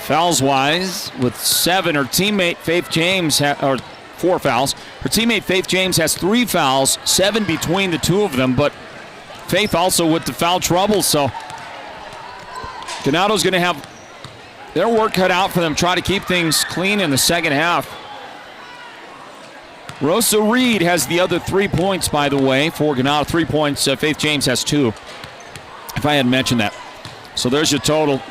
Fouls-wise, with 7, her teammate Faith James, 4 fouls. Her teammate Faith James has 3 fouls, 7 between the two of them, but Faith also with the foul trouble, so Ganado's going to have their work cut out for them, try to keep things clean in the second half. Rosa Reed has the other 3 points, by the way, for Ganado. 3 points. Faith James has 2, if I hadn't mentioned that. So there's your total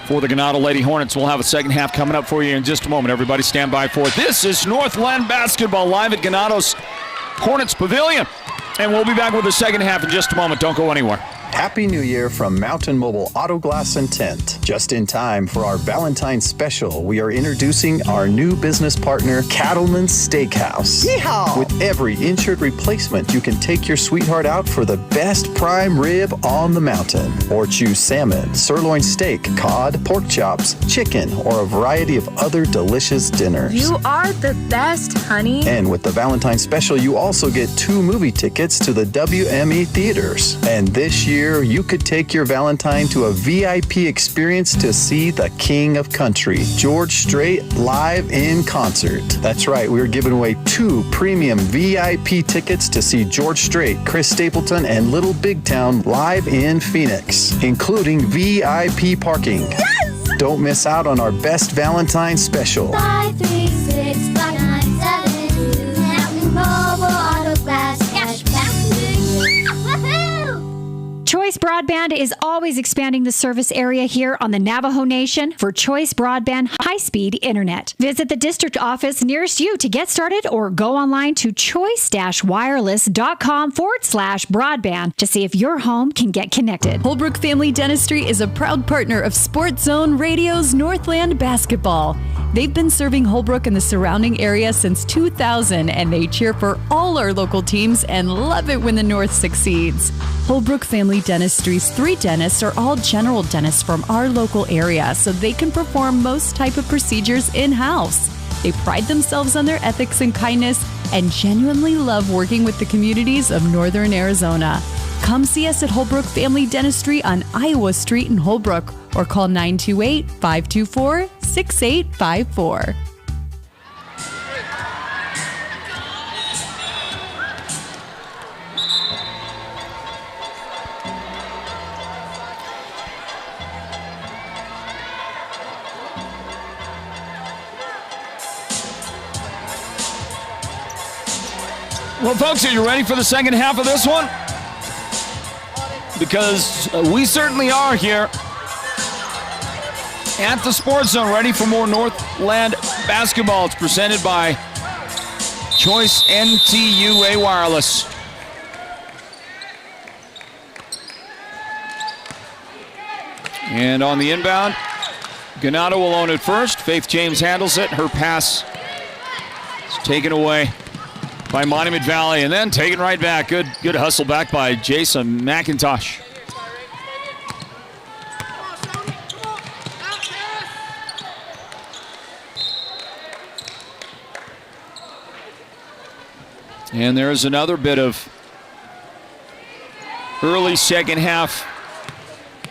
for the Ganado Lady Hornets. We'll have a second half coming up for you in just a moment. Everybody stand by for it. This is Northland Basketball live at Ganado's Hornets Pavilion. And we'll be back with the second half in just a moment. Don't go anywhere. Happy New Year from Mountain Mobile Auto Glass and Tint. Just in time for our Valentine's special, we are introducing our new business partner, Cattleman's Steakhouse. Yeehaw! With every insured replacement, you can take your sweetheart out for the best prime rib on the mountain. Or choose salmon, sirloin steak, cod, pork chops, chicken, or a variety of other delicious dinners. You are the best, honey. And with the Valentine's special, you also get 2 movie tickets to the WME theaters. And this year, you could take your Valentine to a VIP experience to see the King of Country, George Strait, live in concert. That's right, we're giving away 2 premium VIP tickets to see George Strait, Chris Stapleton, and Little Big Town live in Phoenix, including VIP parking. Yes! Don't miss out on our best Valentine special. 536-5972, Mountain Mobile Auto Glass Cashback. Woohoo! Choice Broadband is always expanding the service area here on the Navajo Nation for Choice Broadband high-speed internet. Visit the district office nearest you to get started or go online to choice-wireless.com/broadband to see if your home can get connected. Holbrook Family Dentistry is a proud partner of Sports Zone Radio's Northland Basketball. They've been serving Holbrook and the surrounding area since 2000, and they cheer for all our local teams and love it when the North succeeds. Holbrook Family Dentistry's 3 dentists are all general dentists from our local area, so they can perform most type of procedures in-house. They pride themselves on their ethics and kindness and genuinely love working with the communities of Northern Arizona. Come see us at Holbrook Family Dentistry on Iowa Street in Holbrook or call 928-524-6854. Well, folks, are you ready for the second half of this one? Because we certainly are here at the Sports Zone, ready for more Northland basketball. It's presented by Choice NTUA Wireless. And on the inbound, Ganado will own it first. Faith James handles it. Her pass is taken away by Monument Valley, and then taken right back. Good hustle back by Jason McIntosh. And there's another bit of early second half.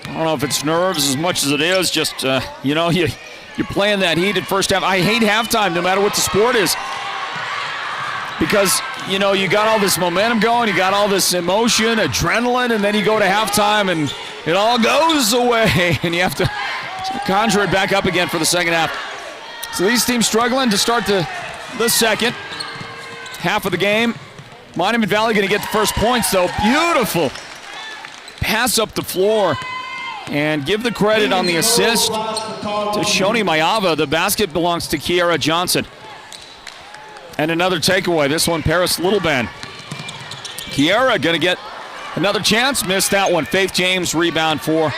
I don't know if it's nerves as much as it is just, you're playing that heated first half. I hate halftime no matter what the sport is. Because, you got all this momentum going, you got all this emotion, adrenaline, and then you go to halftime and it all goes away and you have to conjure it back up again for the second half. So these teams struggling to start the second half of the game. Monument Valley going to get the first points, though. Beautiful pass up the floor. And give the credit on the assist to Shoni Mayava. The basket belongs to Kiara Johnson. And another takeaway. This one, Paris Littleben. Kiara going to get another chance. Missed that one. Faith James rebound for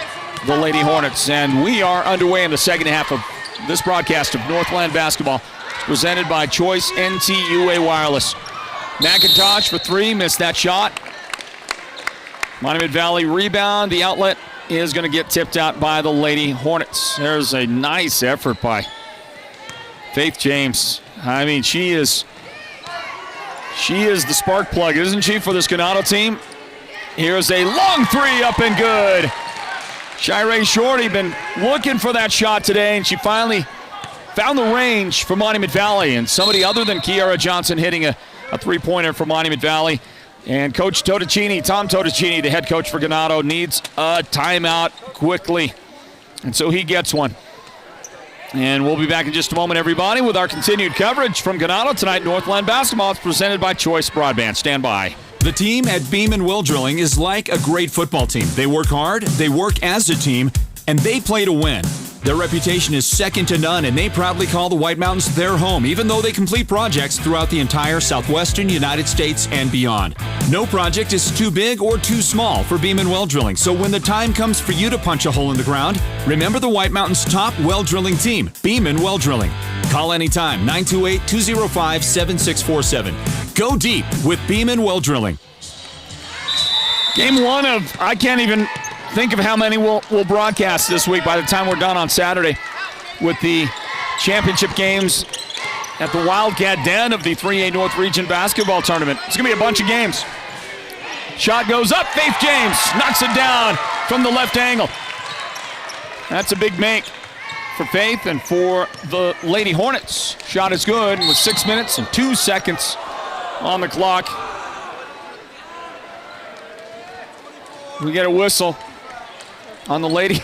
the Lady Hornets. And we are underway in the second half of this broadcast of Northland Basketball, presented by Choice NTUA Wireless. McIntosh for three. Missed that shot. Monument Valley rebound. The outlet is going to get tipped out by the Lady Hornets. There's a nice effort by Faith James. I mean, she is the spark plug, isn't she, for this Ganado team? Here's a long three, up and good. Shireen Shorty been looking for that shot today, and she finally found the range for Monument Valley. And somebody other than Kiara Johnson hitting a three-pointer for Monument Valley. And Coach Tom Totticini, the head coach for Ganado, needs a timeout quickly. And so he gets one. And we'll be back in just a moment, everybody, with our continued coverage from Ganado tonight. Northland Basketball is presented by Choice Broadband. Stand by. The team at Beeman Well Drilling is like a great football team. They work hard, they work as a team, and they play to win. Their reputation is second to none, and they proudly call the White Mountains their home, even though they complete projects throughout the entire southwestern United States and beyond. No project is too big or too small for Beeman Well Drilling, so when the time comes for you to punch a hole in the ground, remember the White Mountains' top well drilling team, Beeman Well Drilling. Call anytime, 928-205-7647. Go deep with Beeman Well Drilling. Game one of, I can't even think of how many we'll broadcast this week by the time we're done on Saturday with the championship games at the Wildcat Den of the 3A North Region Basketball Tournament. It's going to be a bunch of games. Shot goes up. Faith James knocks it down from the left angle. That's a big make for Faith and for the Lady Hornets. Shot is good with 6 minutes and 2 seconds on the clock. We get a whistle on the lady.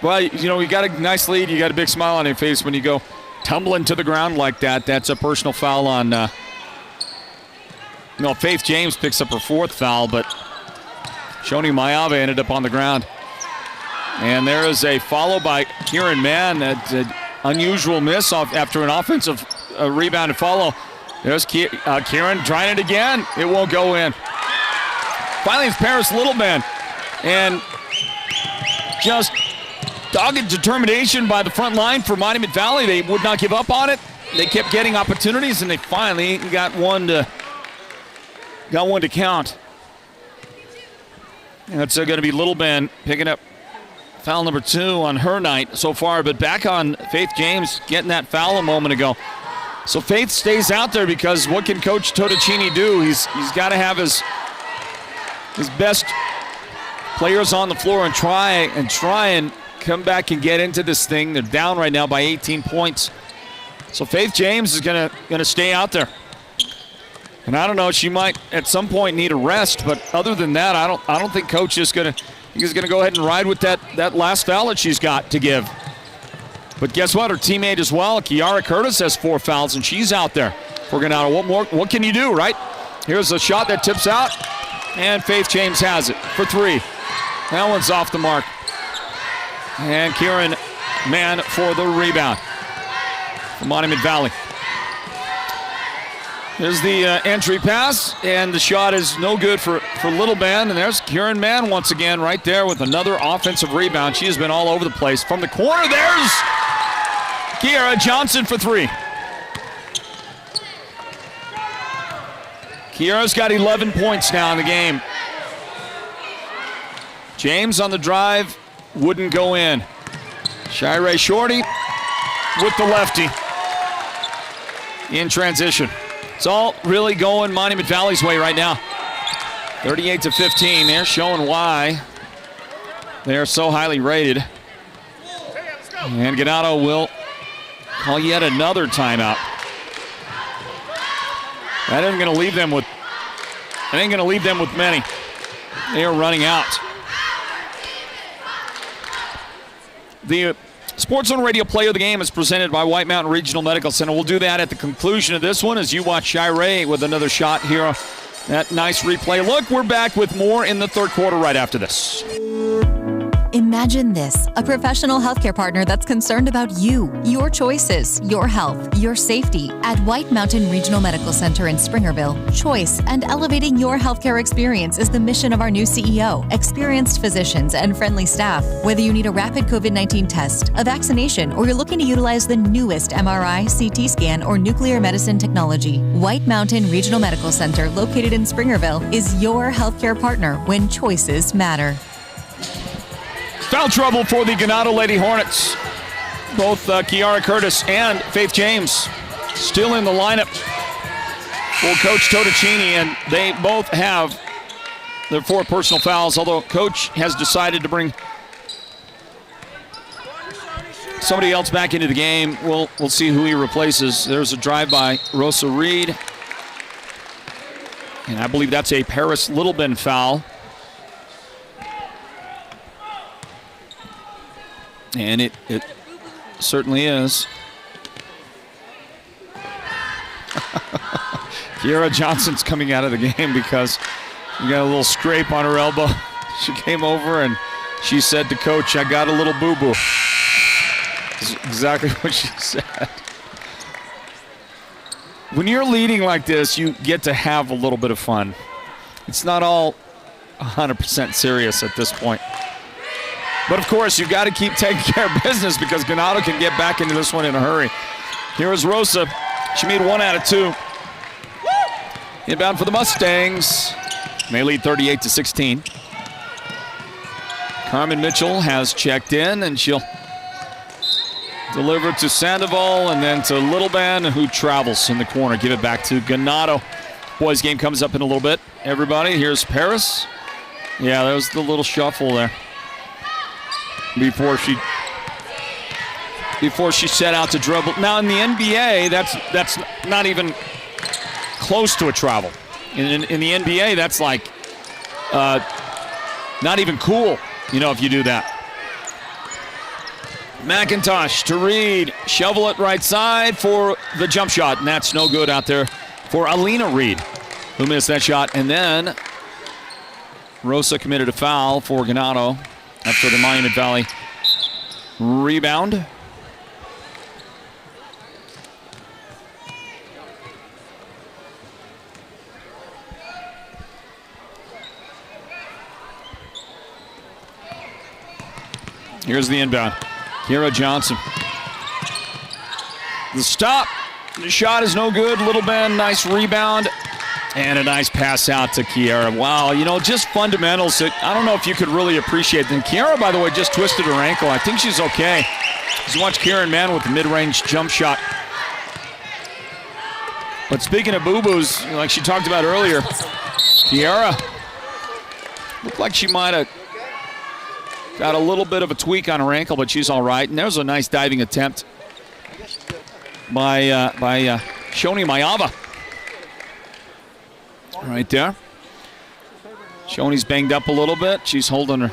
Well, you got a nice lead. You got a big smile on your face when you go tumbling to the ground like that. That's a personal foul on, Faith James picks up her fourth foul, but Shoni Mayava ended up on the ground. And there is a follow by Kieran Mann. That's an unusual miss after an offensive rebound and follow. There's Kieran trying it again. It won't go in. Finally, it's Paris Littleben. And just dogged determination by the front line for Monument Valley. They would not give up on it. They kept getting opportunities, and they finally got one to count. And it's going to be Littleben picking up foul number 2 on her night so far, but back on Faith James getting that foul a moment ago. So Faith stays out there because what can Coach Totticini do? He's got to have his his best players on the floor and try and come back and get into this thing. They're down right now by 18 points. So Faith James is gonna stay out there. And I don't know, she might at some point need a rest, but other than that, I don't think Coach is gonna go ahead and ride with that last foul that she's got to give. But guess what? Her teammate as well, Kiara Curtis, has 4 fouls, and she's out there for Ganado. What can you do, right? Here's a shot that tips out, and Faith James has it for 3. That one's off the mark. And Kieran Mann for the rebound from Monument Valley. There's the entry pass, and the shot is no good for Little Bend. And there's Kieran Mann once again right there with another offensive rebound. She has been all over the place. From the corner, there's Kiara Johnson for 3. Kiara's got 11 points now in the game. James on the drive, wouldn't go in. Shirey Shorty with the lefty in transition. It's all really going Monument Valley's way right now. 38-15. They're showing why they are so highly rated. And Ganado will call yet another timeout. That ain't going to leave them with. That ain't going to leave them with many. They are running out. The Sports Zone Radio Play of the Game is presented by White Mountain Regional Medical Center. We'll do that at the conclusion of this one as you watch Shirey with another shot here. That nice replay. Look, we're back with more in the third quarter right after this. Imagine this, a professional healthcare partner that's concerned about you, your choices, your health, your safety. At White Mountain Regional Medical Center in Springerville, choice and elevating your healthcare experience is the mission of our new CEO. Experienced physicians and friendly staff. Whether you need a rapid COVID-19 test, a vaccination, or you're looking to utilize the newest MRI, CT scan, or nuclear medicine technology, White Mountain Regional Medical Center, located in Springerville, is your healthcare partner when choices matter. Foul trouble for the Ganado Lady Hornets. Both Kiara Curtis and Faith James still in the lineup for Coach Totticini, and they both have their 4 personal fouls, although Coach has decided to bring somebody else back into the game. We'll see who he replaces. There's a drive by Rosa Reed, and I believe that's a Paris Littleben foul. And it certainly is. Kiara Johnson's coming out of the game because she got a little scrape on her elbow. She came over and she said to Coach, "I got a little boo-boo." That's exactly what she said. When you're leading like this, you get to have a little bit of fun. It's not all 100% serious at this point. But, of course, you've got to keep taking care of business because Ganado can get back into this one in a hurry. Here is Rosa. She made 1 out of 2. Inbound for the Mustangs. They lead 38-16. Carmen Mitchell has checked in, and she'll deliver to Sandoval and then to Littleben, who travels in the corner. Give it back to Ganado. Boys game comes up in a little bit. Everybody, here's Paris. Yeah, there was the little shuffle there before she set out to dribble. Now in the NBA, that's not even close to a travel. In the NBA, that's like not even cool, if you do that. McIntosh to Reed, shovel it right side for the jump shot, and that's no good out there for Alina Reed, who missed that shot. And then Rosa committed a foul for Ganado after the Monument Valley rebound. Here's the inbound. Kiara Johnson. The stop. The shot is no good. Littleben, nice rebound. And a nice pass out to Kiara. Wow, just fundamentals that I don't know if you could really appreciate them. Kiara, by the way, just twisted her ankle. I think she's okay. Just watch Kieran Mann with the mid-range jump shot. But speaking of boo-boos, like she talked about earlier, Kiara Looked like she might have got a little bit of a tweak on her ankle, but she's all right. And there's a nice diving attempt by Shoni Mayava. Right there. Shoni's banged up a little bit. She's holding her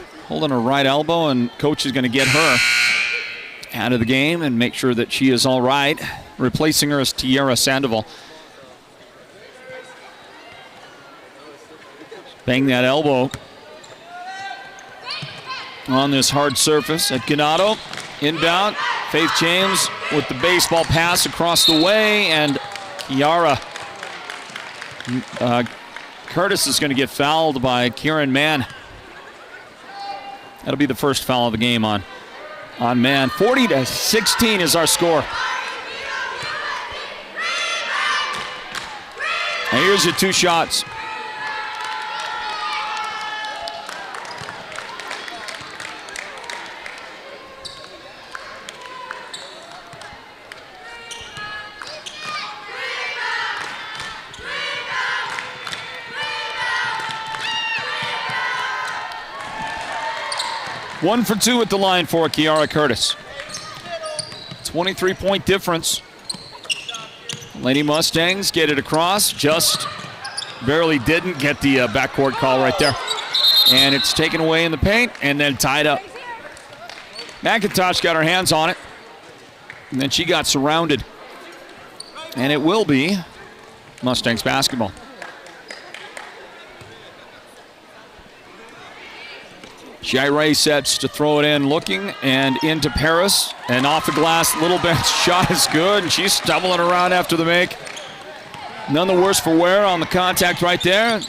right elbow, and coach is going to get her out of the game and make sure that she is all right. Replacing her is Tiara Sandoval. Bang that elbow on this hard surface at Ganado. Inbound. Faith James with the baseball pass across the way, and Kiara Curtis is going to get fouled by Kieran Mann. That'll be the first foul of the game on Mann. 40-16 is our score. And here's your 2 shots. One for 2 at the line for Kiara Curtis. 23-point difference. Lady Mustangs get it across. Just barely didn't get the backcourt call right there. And it's taken away in the paint and then tied up. McIntosh got her hands on it. And then she got surrounded. And it will be Mustangs basketball. Shirey sets to throw it in, looking, and into Paris. And off the glass, Little Ben's shot is good, and she's stumbling around after the make. None the worse for wear on the contact right there.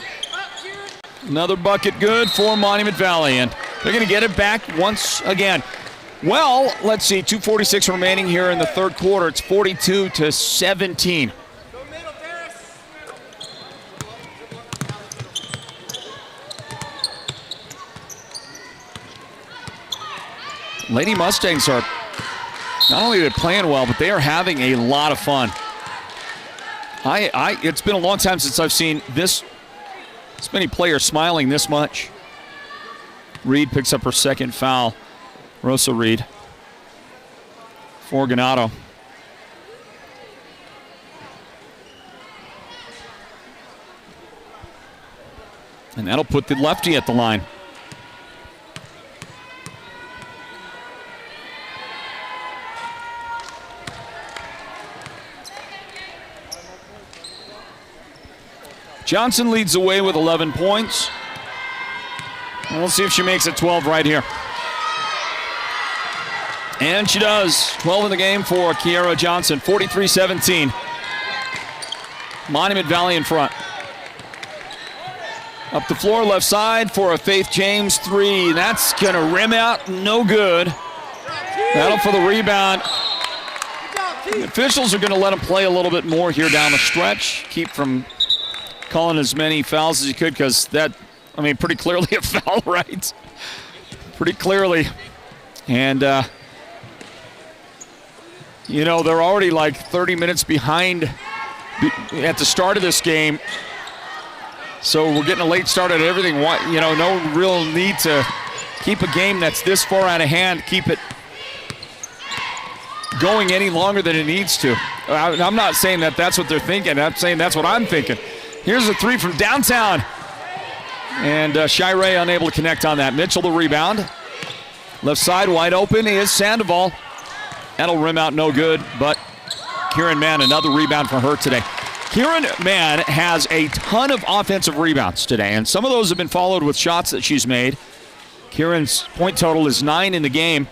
Another bucket good for Monument Valley, and they're going to get it back once again. Well, let's see, 2:46 remaining here in the third quarter. It's 42-17. Lady Mustangs are not only playing well, but they are having a lot of fun. It's been a long time since I've seen this many players smiling this much. Reed picks up her second foul. Rosa Reed for Ganado. And that'll put the lefty at the line. Johnson leads the way with 11 points. And we'll see if she makes it 12 right here. And she does. 12 in the game for Kiara Johnson. 43-17. Monument Valley in front. Up the floor, left side for a Faith James 3. That's going to rim out. No good. That'll for the rebound. The officials are going to let them play a little bit more here down the stretch. Keep from calling as many fouls as he could, because that, pretty clearly a foul, right? Pretty clearly. And, they're already like 30 minutes behind at the start of this game. So we're getting a late start at everything. No real need to keep a game that's this far out of hand, keep it going any longer than it needs to. I'm not saying that that's what they're thinking. I'm saying that's what I'm thinking. Here's a 3 from downtown. And Shirey unable to connect on that. Mitchell the rebound. Left side wide open is Sandoval. That'll rim out no good, but Kieran Mann, another rebound for her today. Kieran Mann has a ton of offensive rebounds today, and some of those have been followed with shots that she's made. Kieran's point total is 9 in the game.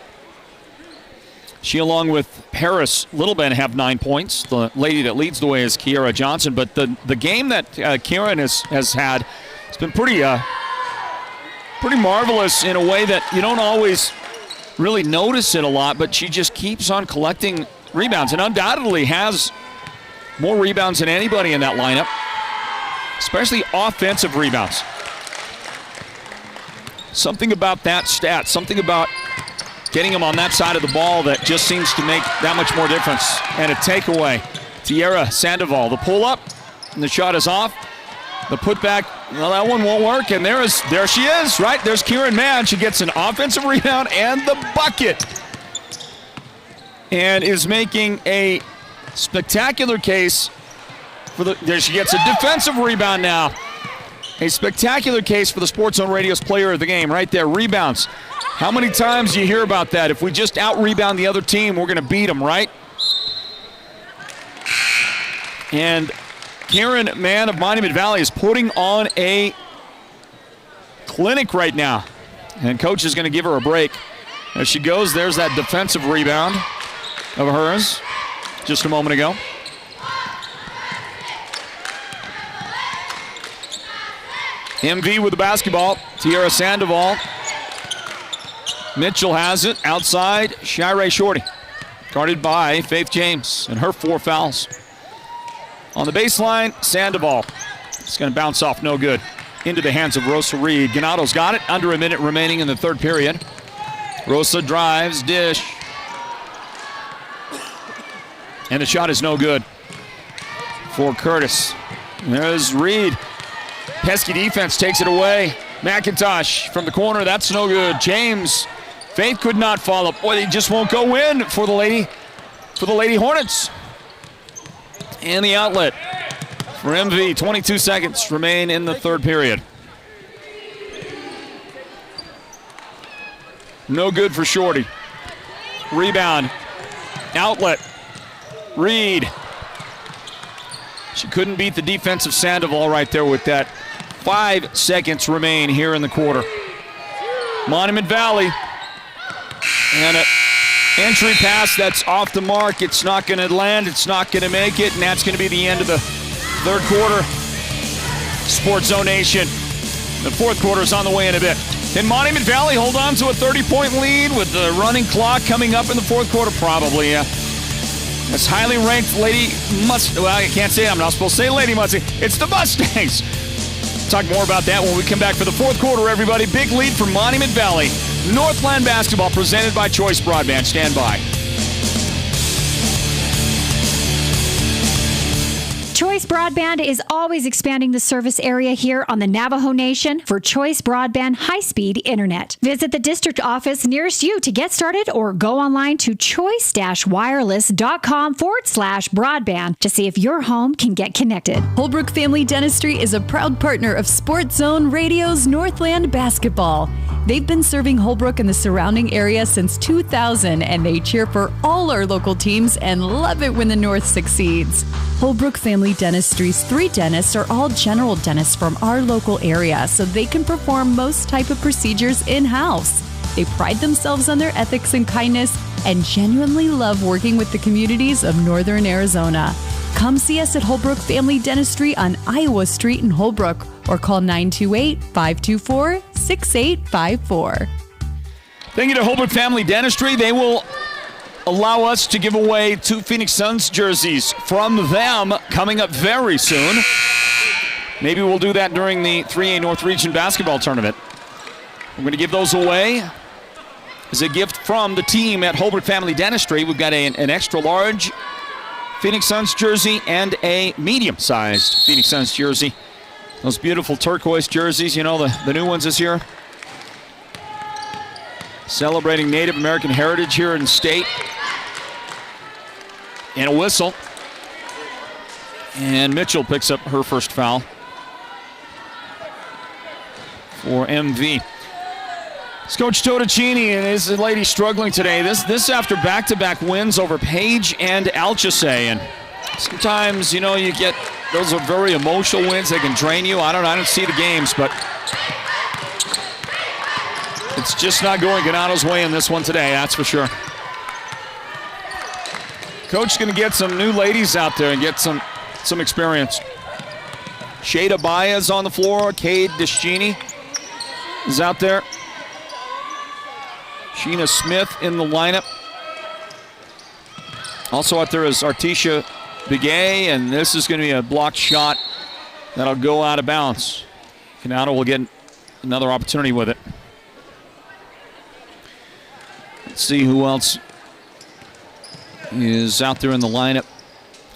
She, along with Paris Littleben, have 9 points. The lady that leads the way is Kiara Johnson. But the game that Kieran has had has been pretty marvelous in a way that you don't always really notice it a lot, but she just keeps on collecting rebounds and undoubtedly has more rebounds than anybody in that lineup, especially offensive rebounds. Something about that stat, something about getting him on that side of the ball that just seems to make that much more difference. And a takeaway. Tiara Sandoval, the pull-up, and the shot is off. The putback Well, that one won't work, and there she is, right? There's Kieran Mann. She gets an offensive rebound and the bucket, and is making a spectacular case for there she gets a defensive rebound now. A spectacular case for the Sports Zone Radio's player of the game right there. Rebounds. How many times do you hear about that? If we just out-rebound the other team, we're going to beat them, right? And Kieran Mann of Monument Valley is putting on a clinic right now. And coach is going to give her a break. As she goes, there's that defensive rebound of hers just a moment ago. MV with the basketball. Tiara Sandoval. Mitchell has it. Outside, Shirey Shorty. Guarded by Faith James and her 4 fouls. On the baseline, Sandoval. It's going to bounce off, no good. Into the hands of Rosa Reed. Ganado's got it. Under a minute remaining in the third period. Rosa drives, dish. And the shot is no good for Curtis. There's Reed. Pesky defense takes it away. McIntosh from the corner. That's no good. James. Faith could not follow. Boy, they just won't go in for the Lady Hornets. And the outlet for MV. 22 seconds remain in the third period. No good for Shorty. Rebound. Outlet. Reed. She couldn't beat the defensive Sandoval right there with that. 5 seconds remain here in the quarter. Monument Valley. And an entry pass that's off the mark. It's not going to land. It's not going to make it. And that's going to be the end of the third quarter. Sports Zone Nation. The fourth quarter is on the way in a bit. Can Monument Valley hold on to a 30-point lead with the running clock coming up in the fourth quarter? Probably, yeah. That's highly ranked Lady Mustang. Well, I can't say it. I'm not supposed to say Lady Mustang. It's the Mustangs. Talk more about that when we come back for the fourth quarter, everybody. Big lead for Monument Valley. Northland Basketball presented by Choice Broadband. Stand by. Choice Broadband is always expanding the service area here on the Navajo Nation for Choice Broadband high-speed internet. Visit the district office nearest you to get started or go online to choice-wireless.com/broadband to see if your home can get connected. Holbrook Family Dentistry is a proud partner of Sports Zone Radio's Northland Basketball. They've been serving Holbrook and the surrounding area since 2000, and they cheer for all our local teams and love it when the North succeeds. Holbrook Family Dentistry's 3 dentists are all general dentists from our local area, so they can perform most type of procedures in-house. They pride themselves on their ethics and kindness and genuinely love working with the communities of Northern Arizona. Come see us at Holbrook Family Dentistry on Iowa Street in Holbrook or call 928-524-6854. Thank you to Holbrook Family Dentistry. They will allow us to give away 2 Phoenix Suns jerseys from them coming up very soon. Maybe we'll do that during the 3A North Region Basketball Tournament. We're going to give those away as a gift from the team at Holbrook Family Dentistry. We've got an extra large Phoenix Suns jersey and a medium-sized Phoenix Suns jersey. Those beautiful turquoise jerseys, you know, the new ones this year. Celebrating Native American heritage here in state. And a whistle. And Mitchell picks up her first foul for MV. It's Coach Totticini and his lady struggling today. This after back-to-back wins over Page and Alchese. And sometimes, you know, you get those are very emotional wins. They can drain you. I don't see the games, but it's just not going Ganado's way in this one today, that's for sure. Coach is going to get some new ladies out there and get some experience. Shada Baez on the floor. Cade Deschini is out there. Sheena Smith in the lineup. Also out there is Artisha Begay, and this is going to be a blocked shot that'll go out of bounds. Ganado will get another opportunity with it. Let's see who else is out there in the lineup.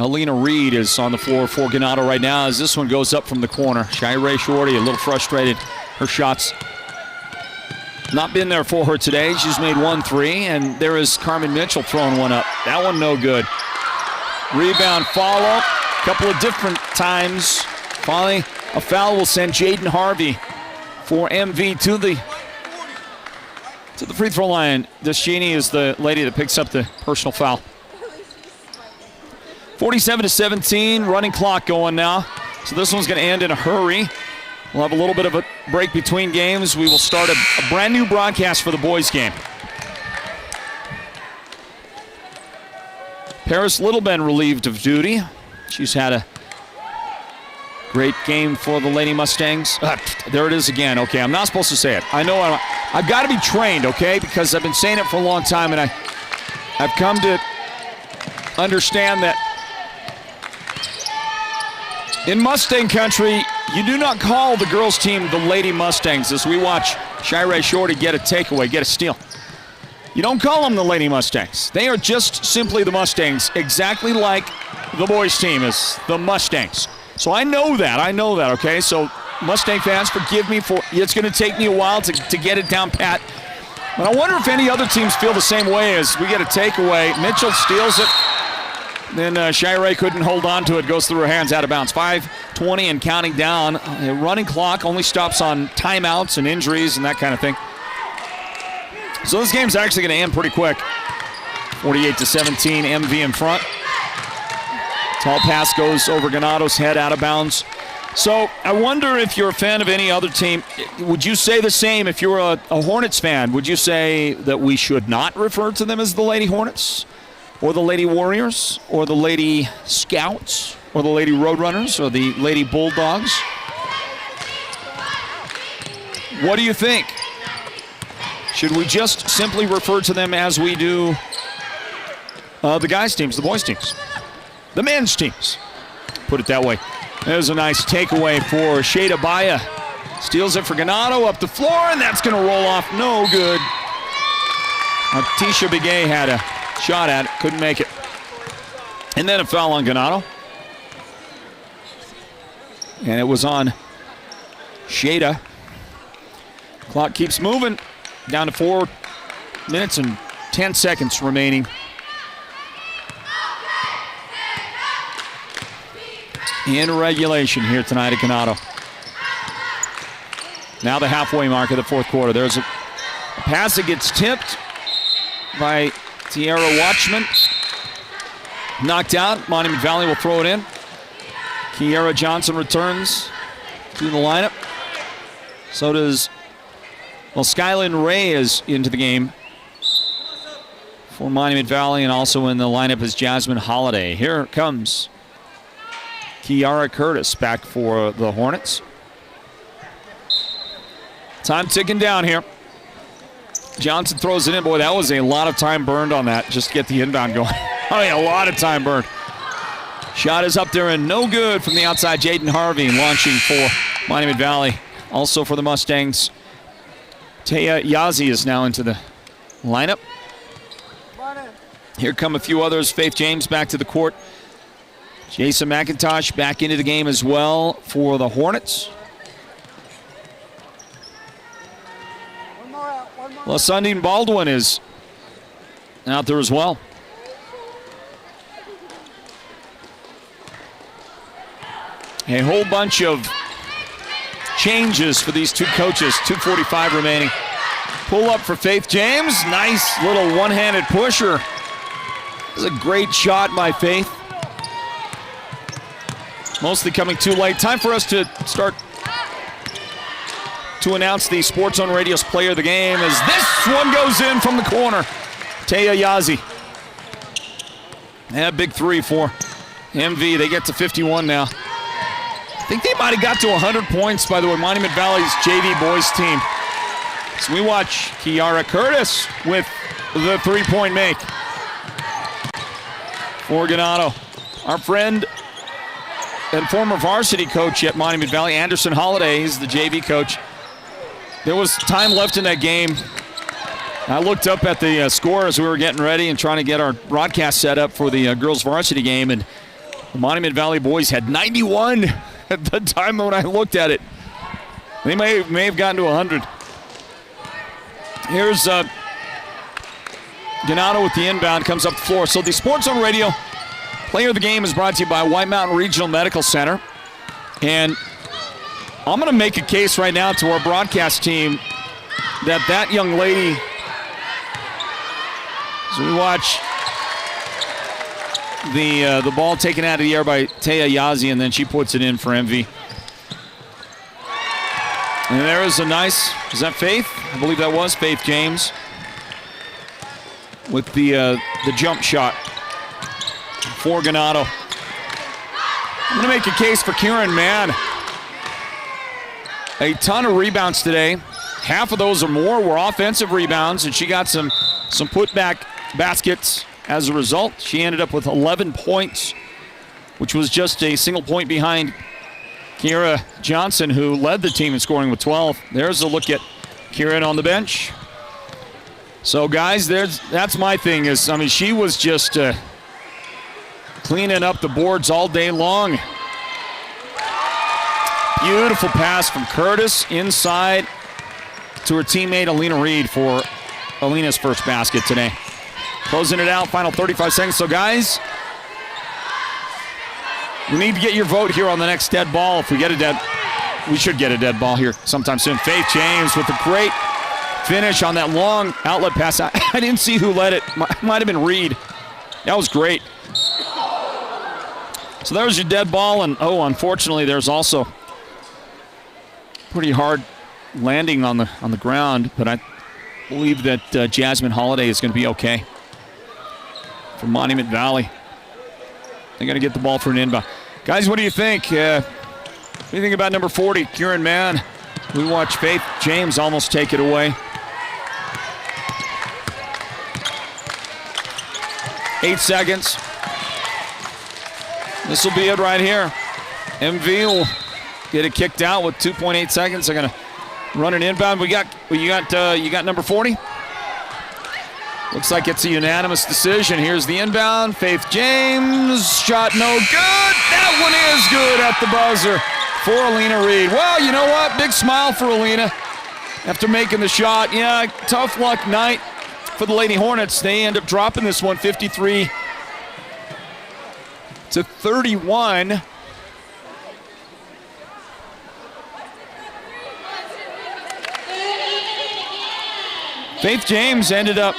Alina Reed is on the floor for Ganado right now as this one goes up from the corner. Shirey Shorty a little frustrated. Her shots not been there for her today. She's made 1 3, and there is Carmen Mitchell throwing one up. That one no good. Rebound follow. A couple of different times. Finally, a foul will send Jaden Harvey for MV to the free throw line. Deschini is the lady that picks up the personal foul. 47-17, running clock going now. So this one's going to end in a hurry. We'll have a little bit of a break between games. We will start a brand new broadcast for the boys' game. Paris Littleben relieved of duty. She's had a great game for the Lady Mustangs. There it is again. Okay, I'm not supposed to say it. I know I've got to be trained, okay, because I've been saying it for a long time, and I've come to understand that in Mustang country, you do not call the girls' team the Lady Mustangs as we watch Shirey Shorty get a takeaway, get a steal. You don't call them the Lady Mustangs. They are just simply the Mustangs, exactly like the boys' team is the Mustangs. So I know that, okay? So Mustang fans, forgive me for it's going to take me a while to get it down pat. But I wonder if any other teams feel the same way as we get a takeaway. Mitchell steals it. Then Shirey couldn't hold on to it. Goes through her hands out of bounds. 5:20 and counting down. A running clock only stops on timeouts and injuries and that kind of thing. So this game's actually going to end pretty quick. 48-17, MV in front. Tall pass goes over Ganado's head out of bounds. So I wonder if you're a fan of any other team, would you say the same if you're a Hornets fan? Would you say that we should not refer to them as the Lady Hornets? Or the Lady Warriors, or the Lady Scouts, or the Lady Roadrunners, or the Lady Bulldogs? What do you think? Should we just simply refer to them as we do the guys' teams, the boys' teams, the men's teams? Put it that way. There's a nice takeaway for Shada Baya. Steals it for Ganado up the floor, and that's going to roll off. No good. Tisha Begay had a shot at it, couldn't make it. And then a foul on Ganado. And it was on Shada. Clock keeps moving. Down to 4 minutes and 10 seconds remaining. In regulation here tonight at Ganado. Now the halfway mark of the fourth quarter. There's a pass that gets tipped by Tierra Watchman. Knocked out. Monument Valley will throw it in. Kiera Johnson returns to the lineup. So does, Skylin Ray is into the game for Monument Valley, and also in the lineup is Jasmine Holiday. Here comes Kiara Curtis back for the Hornets. Time ticking down here. Johnson throws it in. Boy, that was a lot of time burned on that just to get the inbound going. I mean, a lot of time burned. Shot is up there and no good from the outside. Jaden Harvey launching for Monument Valley. Also for the Mustangs, Taya Yazi is now into the lineup. Here come a few others. Faith James back to the court. Jason McIntosh back into the game as well for the Hornets. Well, Sundin Baldwin is out there as well. A whole bunch of changes for these two coaches. 2:45 remaining. Pull up for Faith James. Nice little one-handed pusher. This is a great shot by Faith. Mostly coming too late. Time for us to start to announce the Sports Zone Radio's player of the game as this one goes in from the corner. Taya Yazi. Yeah, big three for MV. They get to 51 now. I think they might have got to 100 points, by the way, Monument Valley's JV boys team. So we watch Kiara Curtis with the three-point make for Ganado. Our friend and former varsity coach at Monument Valley, Anderson Holiday, is the JV coach. There was time left in that game. I looked up at the score as we were getting ready and trying to get our broadcast set up for the girls varsity game, and The Monument Valley boys had 91 at the time when I looked at it. They may have gotten to 100. Here's Ganado with the inbound, comes up the floor. So the Sports Zone Radio Player of the Game is brought to you by White Mountain Regional Medical Center. And I'm going to make a case right now to our broadcast team that young lady, as we watch the ball taken out of the air by Taya Yazi, and then she puts it in for MV. And there is a nice, is that Faith? I believe that was Faith James with the jump shot for Ganado. I'm going to make a case for Kieran Mann. A ton of rebounds today. Half of those or more were offensive rebounds, and she got some putback baskets as a result. She ended up with 11 points, which was just a single point behind Kira Johnson, who led the team in scoring with 12. There's a look at Kieran on the bench. So, guys, that's my thing. She was just cleaning up the boards all day long. Beautiful pass from Curtis inside to her teammate Alina Reed for Alina's first basket today. Closing it out, final 35 seconds. So, guys, we need to get your vote here on the next dead ball. If we get we should get a dead ball here sometime soon. Faith James with a great finish on that long outlet pass. I didn't see who led it. Might have been Reed. That was great. So there's your dead ball, and unfortunately, there's also pretty hard landing on the ground, but I believe that Jasmine Holiday is going to be okay for Monument Valley. They're going to get the ball for an inbound. Guys, what do you think? What do you think about number 40, Kieran Mann? We watch Faith James almost take it away. 8 seconds. This will be it right here. MV will get it kicked out with 2.8 seconds. They're going to run an inbound. You got number 40? Looks like it's a unanimous decision. Here's the inbound. Faith James. Shot no good. That one is good at the buzzer for Alina Reed. Well, you know what? Big smile for Alina after making the shot. Yeah, tough luck night for the Lady Hornets. They end up dropping this one 53-31. Faith James ended up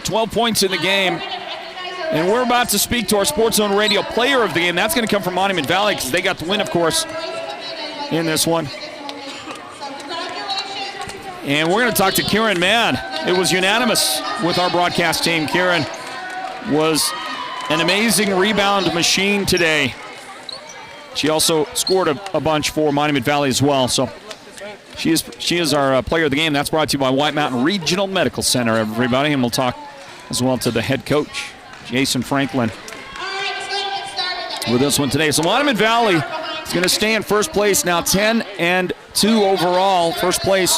12 points in the game. And we're about to speak to our Sports Zone Radio Player of the Game. That's going to come from Monument Valley because they got the win, of course, in this one. And we're going to talk to Kieran Mann. It was unanimous with our broadcast team. Kieran was an amazing rebound machine today. She also scored a bunch for Monument Valley as well. So she is our player of the game. That's brought to you by White Mountain Regional Medical Center, everybody. And we'll talk as well to the head coach, Jason Franklin, with this one today. So Monument Valley is going to stay in first place now, 10-2 overall. First place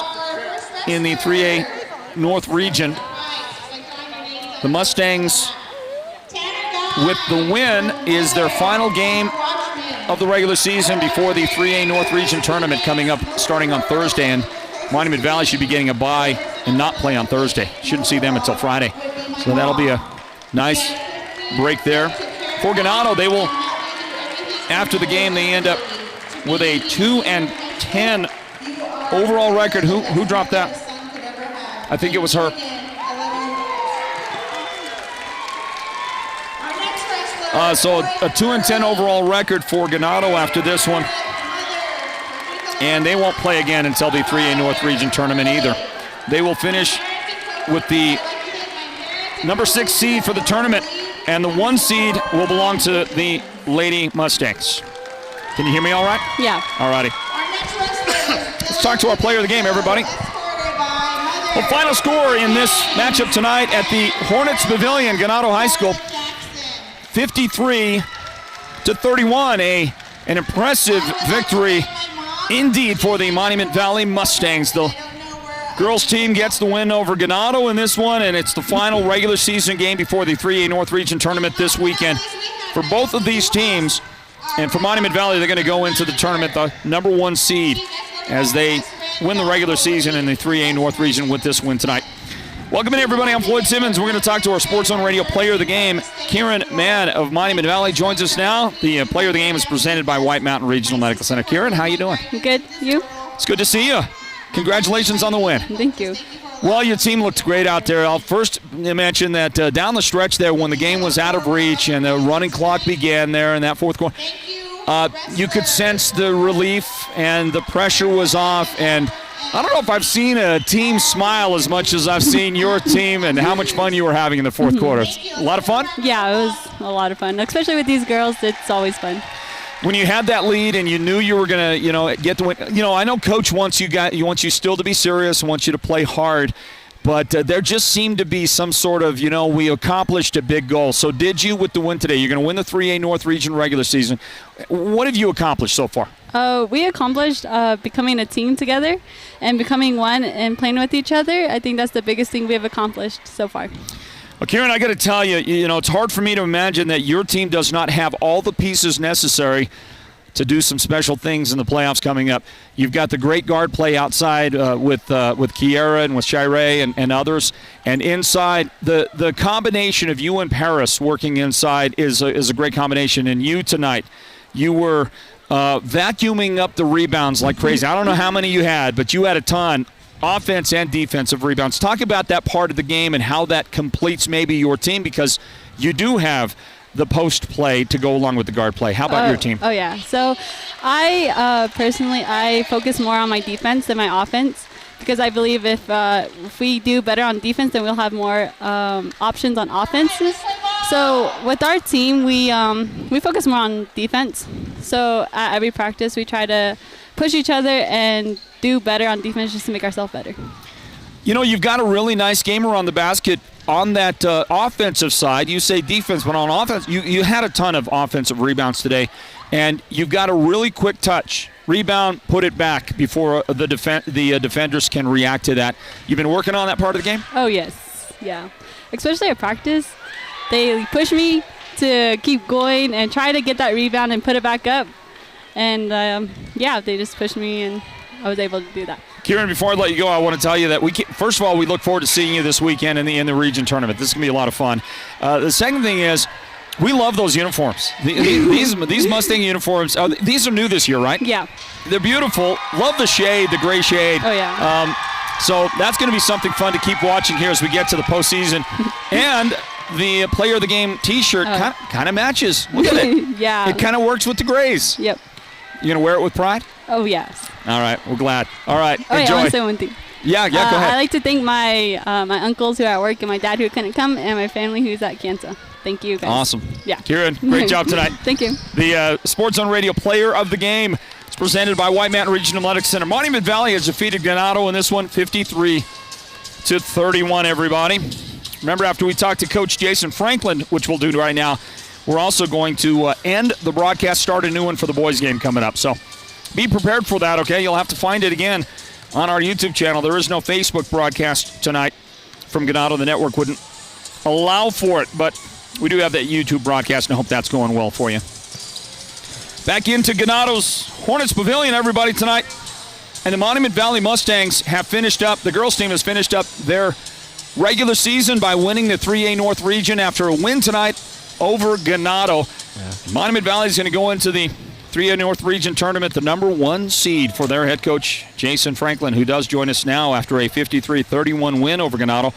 in the 3A North region. The Mustangs, with the win, is their final game of the regular season before the 3A North region tournament coming up starting on Thursday. And Monument Valley should be getting a bye and not play on Thursday. Shouldn't see them until Friday. So that'll be a nice break there. For Ganado, they will, after the game, they end up with a 2-10 overall record. Who dropped that? I think it was her. So a 2-10 overall record for Ganado after this one. And they won't play again until the 3A North Region tournament either. They will finish with the number 6 seed for the tournament, and the 1 seed will belong to the Lady Mustangs. Can you hear me all right? Yeah. All righty. Let's talk to our player of the game, everybody. Well, final score in this matchup tonight at the Hornets Pavilion, Ganado High School, 53-31. An impressive victory indeed for the Monument Valley Mustangs. The girls team gets the win over Ganado in this one, and it's the final regular season game before the 3A North Region tournament this weekend for both of these teams. And for Monument Valley, they're going to go into the tournament, the number 1 seed, as they win the regular season in the 3A North region with this win tonight. Welcome in, everybody. I'm Floyd Simmons. We're going to talk to our Sports Zone Radio player of the game. Kieran Mann of Monument Valley joins us now. The player of the game is presented by White Mountain Regional Medical Center. Kieran, how you doing? Good. You? It's good to see you. Congratulations on the win. Thank you. Well, your team looked great out there. I'll first mention that down the stretch there, when the game was out of reach and the running clock began there in that fourth quarter, you could sense the relief and the pressure was off. And I don't know if I've seen a team smile as much as I've seen your team, and how much fun you were having in the fourth quarter. A lot of fun? Yeah, it was a lot of fun. Especially with these girls, it's always fun. When you had that lead and you knew you were going to, get the win, I know Coach wants you still to be serious, wants you to play hard, but there just seemed to be some sort of, we accomplished a big goal. So did you with the win today? You're going to win the 3A North Region regular season. What have you accomplished so far? We accomplished becoming a team together and becoming one and playing with each other. I think that's the biggest thing we have accomplished so far. Well, Kieran, I got to tell you, it's hard for me to imagine that your team does not have all the pieces necessary to do some special things in the playoffs coming up. You've got the great guard play outside with Kiera and with Shire and others, and inside the combination of you and Paris working inside is a great combination. And you tonight, you were vacuuming up the rebounds like crazy. I don't know how many you had, but you had a ton. Offense and defensive rebounds. Talk about that part of the game and how that completes maybe your team, because you do have the post play to go along with the guard play. How about your team? Oh, yeah. So I personally, I focus more on my defense than my offense, because I believe if we do better on defense, then we'll have more options on offenses. So with our team, we focus more on defense. So at every practice, we try to push each other and do better on defense just to make ourselves better. You've got a really nice gamer on the basket on that offensive side. You say defense, but on offense, you had a ton of offensive rebounds today, and you've got a really quick touch. Rebound, put it back before the defenders can react to that. You've been working on that part of the game? Oh, yes. Yeah. Especially at practice, they push me to keep going and try to get that rebound and put it back up. And, they just pushed me, and I was able to do that. Kieran, before I let you go, I want to tell you that first of all, we look forward to seeing you this weekend in the region tournament. This is going to be a lot of fun. The second thing is, we love those uniforms. These Mustang uniforms, these are new this year, right? Yeah. They're beautiful. Love the shade, the gray shade. Oh, yeah. So that's going to be something fun to keep watching here as we get to the postseason. And the player of the game T-shirt kind of matches. Look at it. Yeah. It kind of works with the grays. Yep. You going to wear it with pride? Oh, yes. All right. We're glad. All right. Oh, enjoy. yeah, I want to say one thing. Yeah, go ahead. I like to thank my my uncles who are at work and my dad who couldn't come and my family who's at Kansas. Thank you, guys. Awesome. Yeah. Kieran, great job tonight. Thank you. The Sports Zone Radio player of the game is presented by White Mountain Regional Medical Center. Monument Valley has defeated Ganado in this one, 53-31, everybody. Remember, after we talk to Coach Jason Franklin, which we'll do right now, we're also going to end the broadcast, start a new one for the boys game coming up. So be prepared for that, okay? You'll have to find it again on our YouTube channel. There is no Facebook broadcast tonight from Ganado. The network wouldn't allow for it, but we do have that YouTube broadcast, and I hope that's going well for you. Back into Ganado's Hornets Pavilion, everybody, tonight. And the Monument Valley Mustangs have finished up, the girls team has finished up their regular season by winning the 3A North region after a win tonight over Ganado. Yeah. Monument Valley is going to go into the 3A North region tournament, the number 1 seed for their head coach, Jason Franklin, who does join us now after a 53-31 win over Ganado.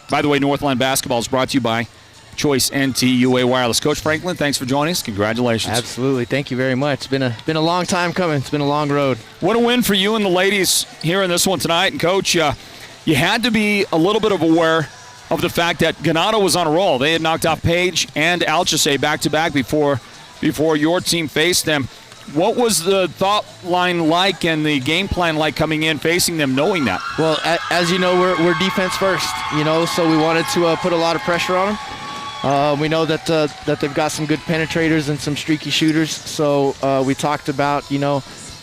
By the way, Northland Basketball is brought to you by Choice NTUA Wireless. Coach Franklin, thanks for joining us. Congratulations. Absolutely. Thank you very much. It's been a long time coming. It's been a long road. What a win for you and the ladies here in this one tonight. And, Coach, you had to be a little bit aware of the fact that Ganado was on a roll. They had knocked off Page and Alchese back-to-back before your team faced them. What was the thought line like and the game plan like coming in, facing them, knowing that? Well, as you know, we're defense first, so we wanted to put a lot of pressure on them. We know that they've got some good penetrators and some streaky shooters, so we talked about,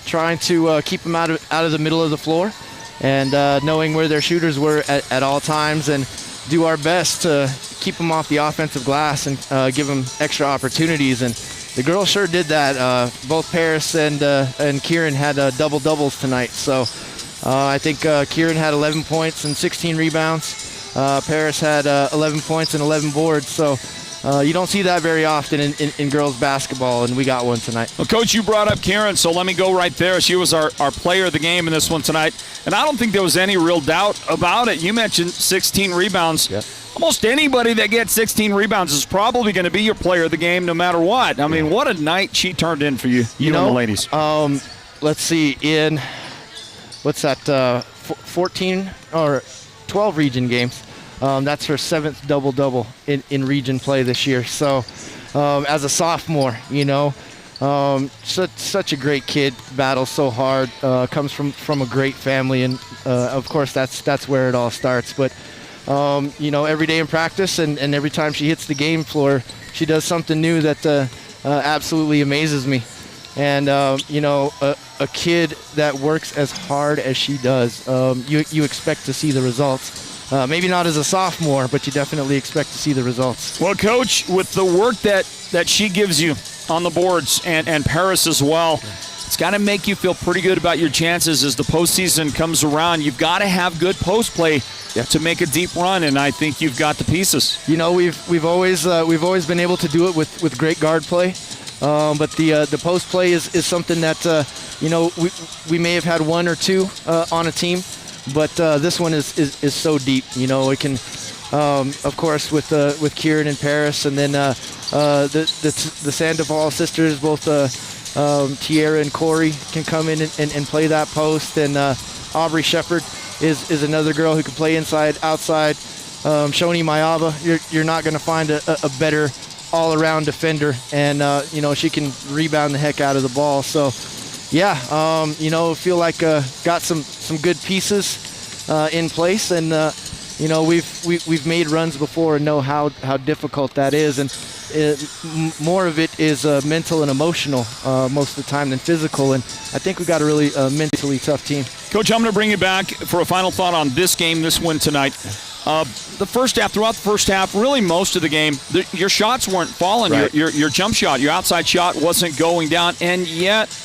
trying to keep them out of the middle of the floor and knowing where their shooters were at all times. And do our best to keep them off the offensive glass and give them extra opportunities. And the girls sure did that. Both Paris and Kieran had double-doubles tonight. So I think Kieran had 11 points and 16 rebounds. Paris had 11 points and 11 boards. So you don't see that very often in girls basketball, and we got one tonight. Well, Coach, you brought up Kieran, so let me go right there. She was our player of the game in this one tonight, and I don't think there was any real doubt about it. You mentioned 16 rebounds. Yeah. Almost anybody that gets 16 rebounds is probably going to be your player of the game no matter what. I mean, what a night she turned in for you and the ladies. Let's see, in, 14 or 12 region games. That's her 7th double-double in region play this year. So as a sophomore, such a great kid, battles so hard, comes from a great family, and of course that's where it all starts. But every day in practice and every time she hits the game floor, she does something new that absolutely amazes me. And a kid that works as hard as she does, you expect to see the results. Maybe not as a sophomore, but you definitely expect to see the results. Well, Coach, with the work that she gives you on the boards and Paris as well, it's got to make you feel pretty good about your chances as the postseason comes around. You've got to have good post play to make a deep run, and I think you've got the pieces. We've always been able to do it with great guard play, but the post play is something that we may have had one or two on a team. But this one is so deep. It can, of course, with Kieran and Paris, and then the Sandoval sisters, both Tiara and Corey, can come in and play that post. And Aubrey Shepard is another girl who can play inside, outside. Shoni Mayaba, you're not going to find a better all-around defender, and she can rebound the heck out of the ball. So. Yeah, feel like got some good pieces in place, and we've made runs before and know how difficult that is, and more of it is mental and emotional most of the time than physical, and I think we've got a really mentally tough team. Coach, I'm going to bring you back for a final thought on this game, this win tonight. The first half, throughout the first half, really most of the game, your shots weren't falling. Right. Your jump shot, your outside shot wasn't going down, and yet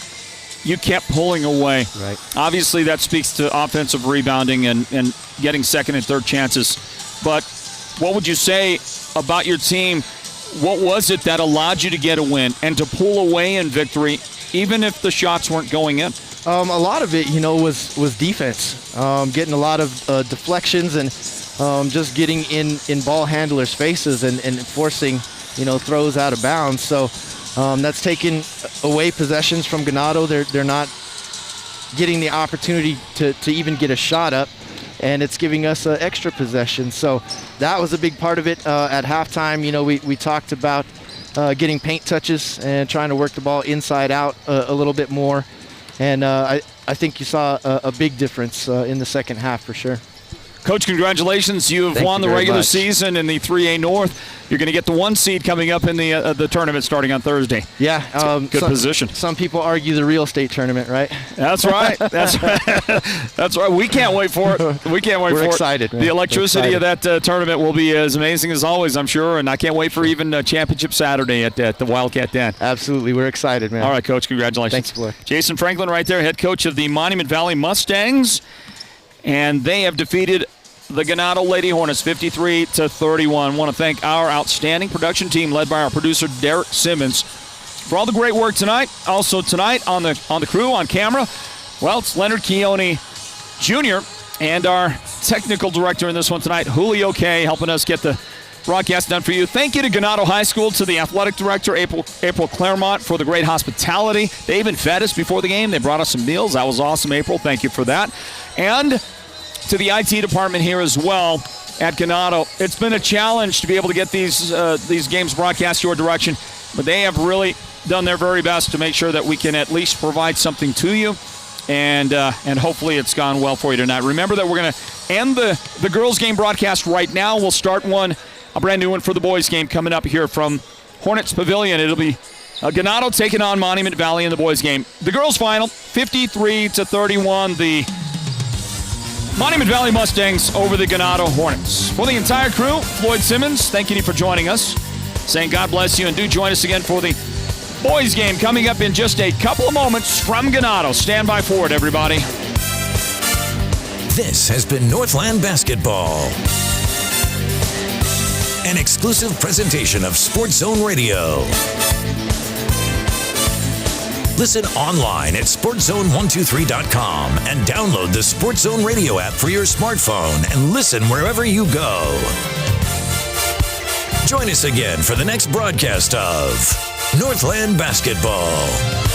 you kept pulling away. Right. Obviously, that speaks to offensive rebounding and getting second and third chances. But what would you say about your team? What was it that allowed you to get a win and to pull away in victory, even if the shots weren't going in? A lot of it, was defense. Getting a lot of deflections and just getting in ball handlers' faces and forcing, throws out of bounds. So that's taken away possessions from Ganado. They're not getting the opportunity to even get a shot up, and it's giving us extra possession. So that was a big part of it. At halftime, we talked about getting paint touches and trying to work the ball inside out a little bit more. And I think you saw a big difference in the second half for sure. Coach, congratulations. You have won the regular season in the 3A North. You're going to get the 1 seed coming up in the tournament starting on Thursday. Yeah. Good position. Some people argue the real state tournament, right? That's right. That's right. That's right. We can't wait for it. We can't wait for it. We're excited. Man. The electricity of that tournament will be as amazing as always, I'm sure, and I can't wait for even Championship Saturday at the Wildcat Den. Absolutely. We're excited, man. All right, Coach. Congratulations. Thanks, Blair. Jason Franklin right there, head coach of the Monument Valley Mustangs, and they have defeated the Ganado Lady Hornets 53-31. Want to thank our outstanding production team led by our producer Derek Simmons for all the great work tonight. Also tonight on the crew on camera, well, it's Leonard Keone Jr. and our technical director in this one tonight, Julio K, helping us get the broadcast done for you. Thank you to Ganado High School, to the athletic director April Claremont for the great hospitality. They even fed us before the game. They brought us some meals. That was awesome, April. Thank you for that. And to the IT department here as well at Ganado. It's been a challenge to be able to get these games broadcast your direction, but they have really done their very best to make sure that we can at least provide something to you, and hopefully it's gone well for you tonight. Remember that we're going to end the girls game broadcast right now. We'll start a brand new one for the boys game coming up here from Hornets Pavilion. It'll be Ganado taking on Monument Valley in the boys game. The girls final, 53-31. The Monument Valley Mustangs over the Ganado Hornets. For the entire crew, Floyd Simmons, thank you for joining us. Saying God bless you, and do join us again for the boys game coming up in just a couple of moments from Ganado. Stand by for it, everybody. This has been Northland Basketball, an exclusive presentation of Sports Zone Radio. Listen online at SportsZone123.com and download the Sports Zone Radio app for your smartphone and listen wherever you go. Join us again for the next broadcast of Northland Basketball.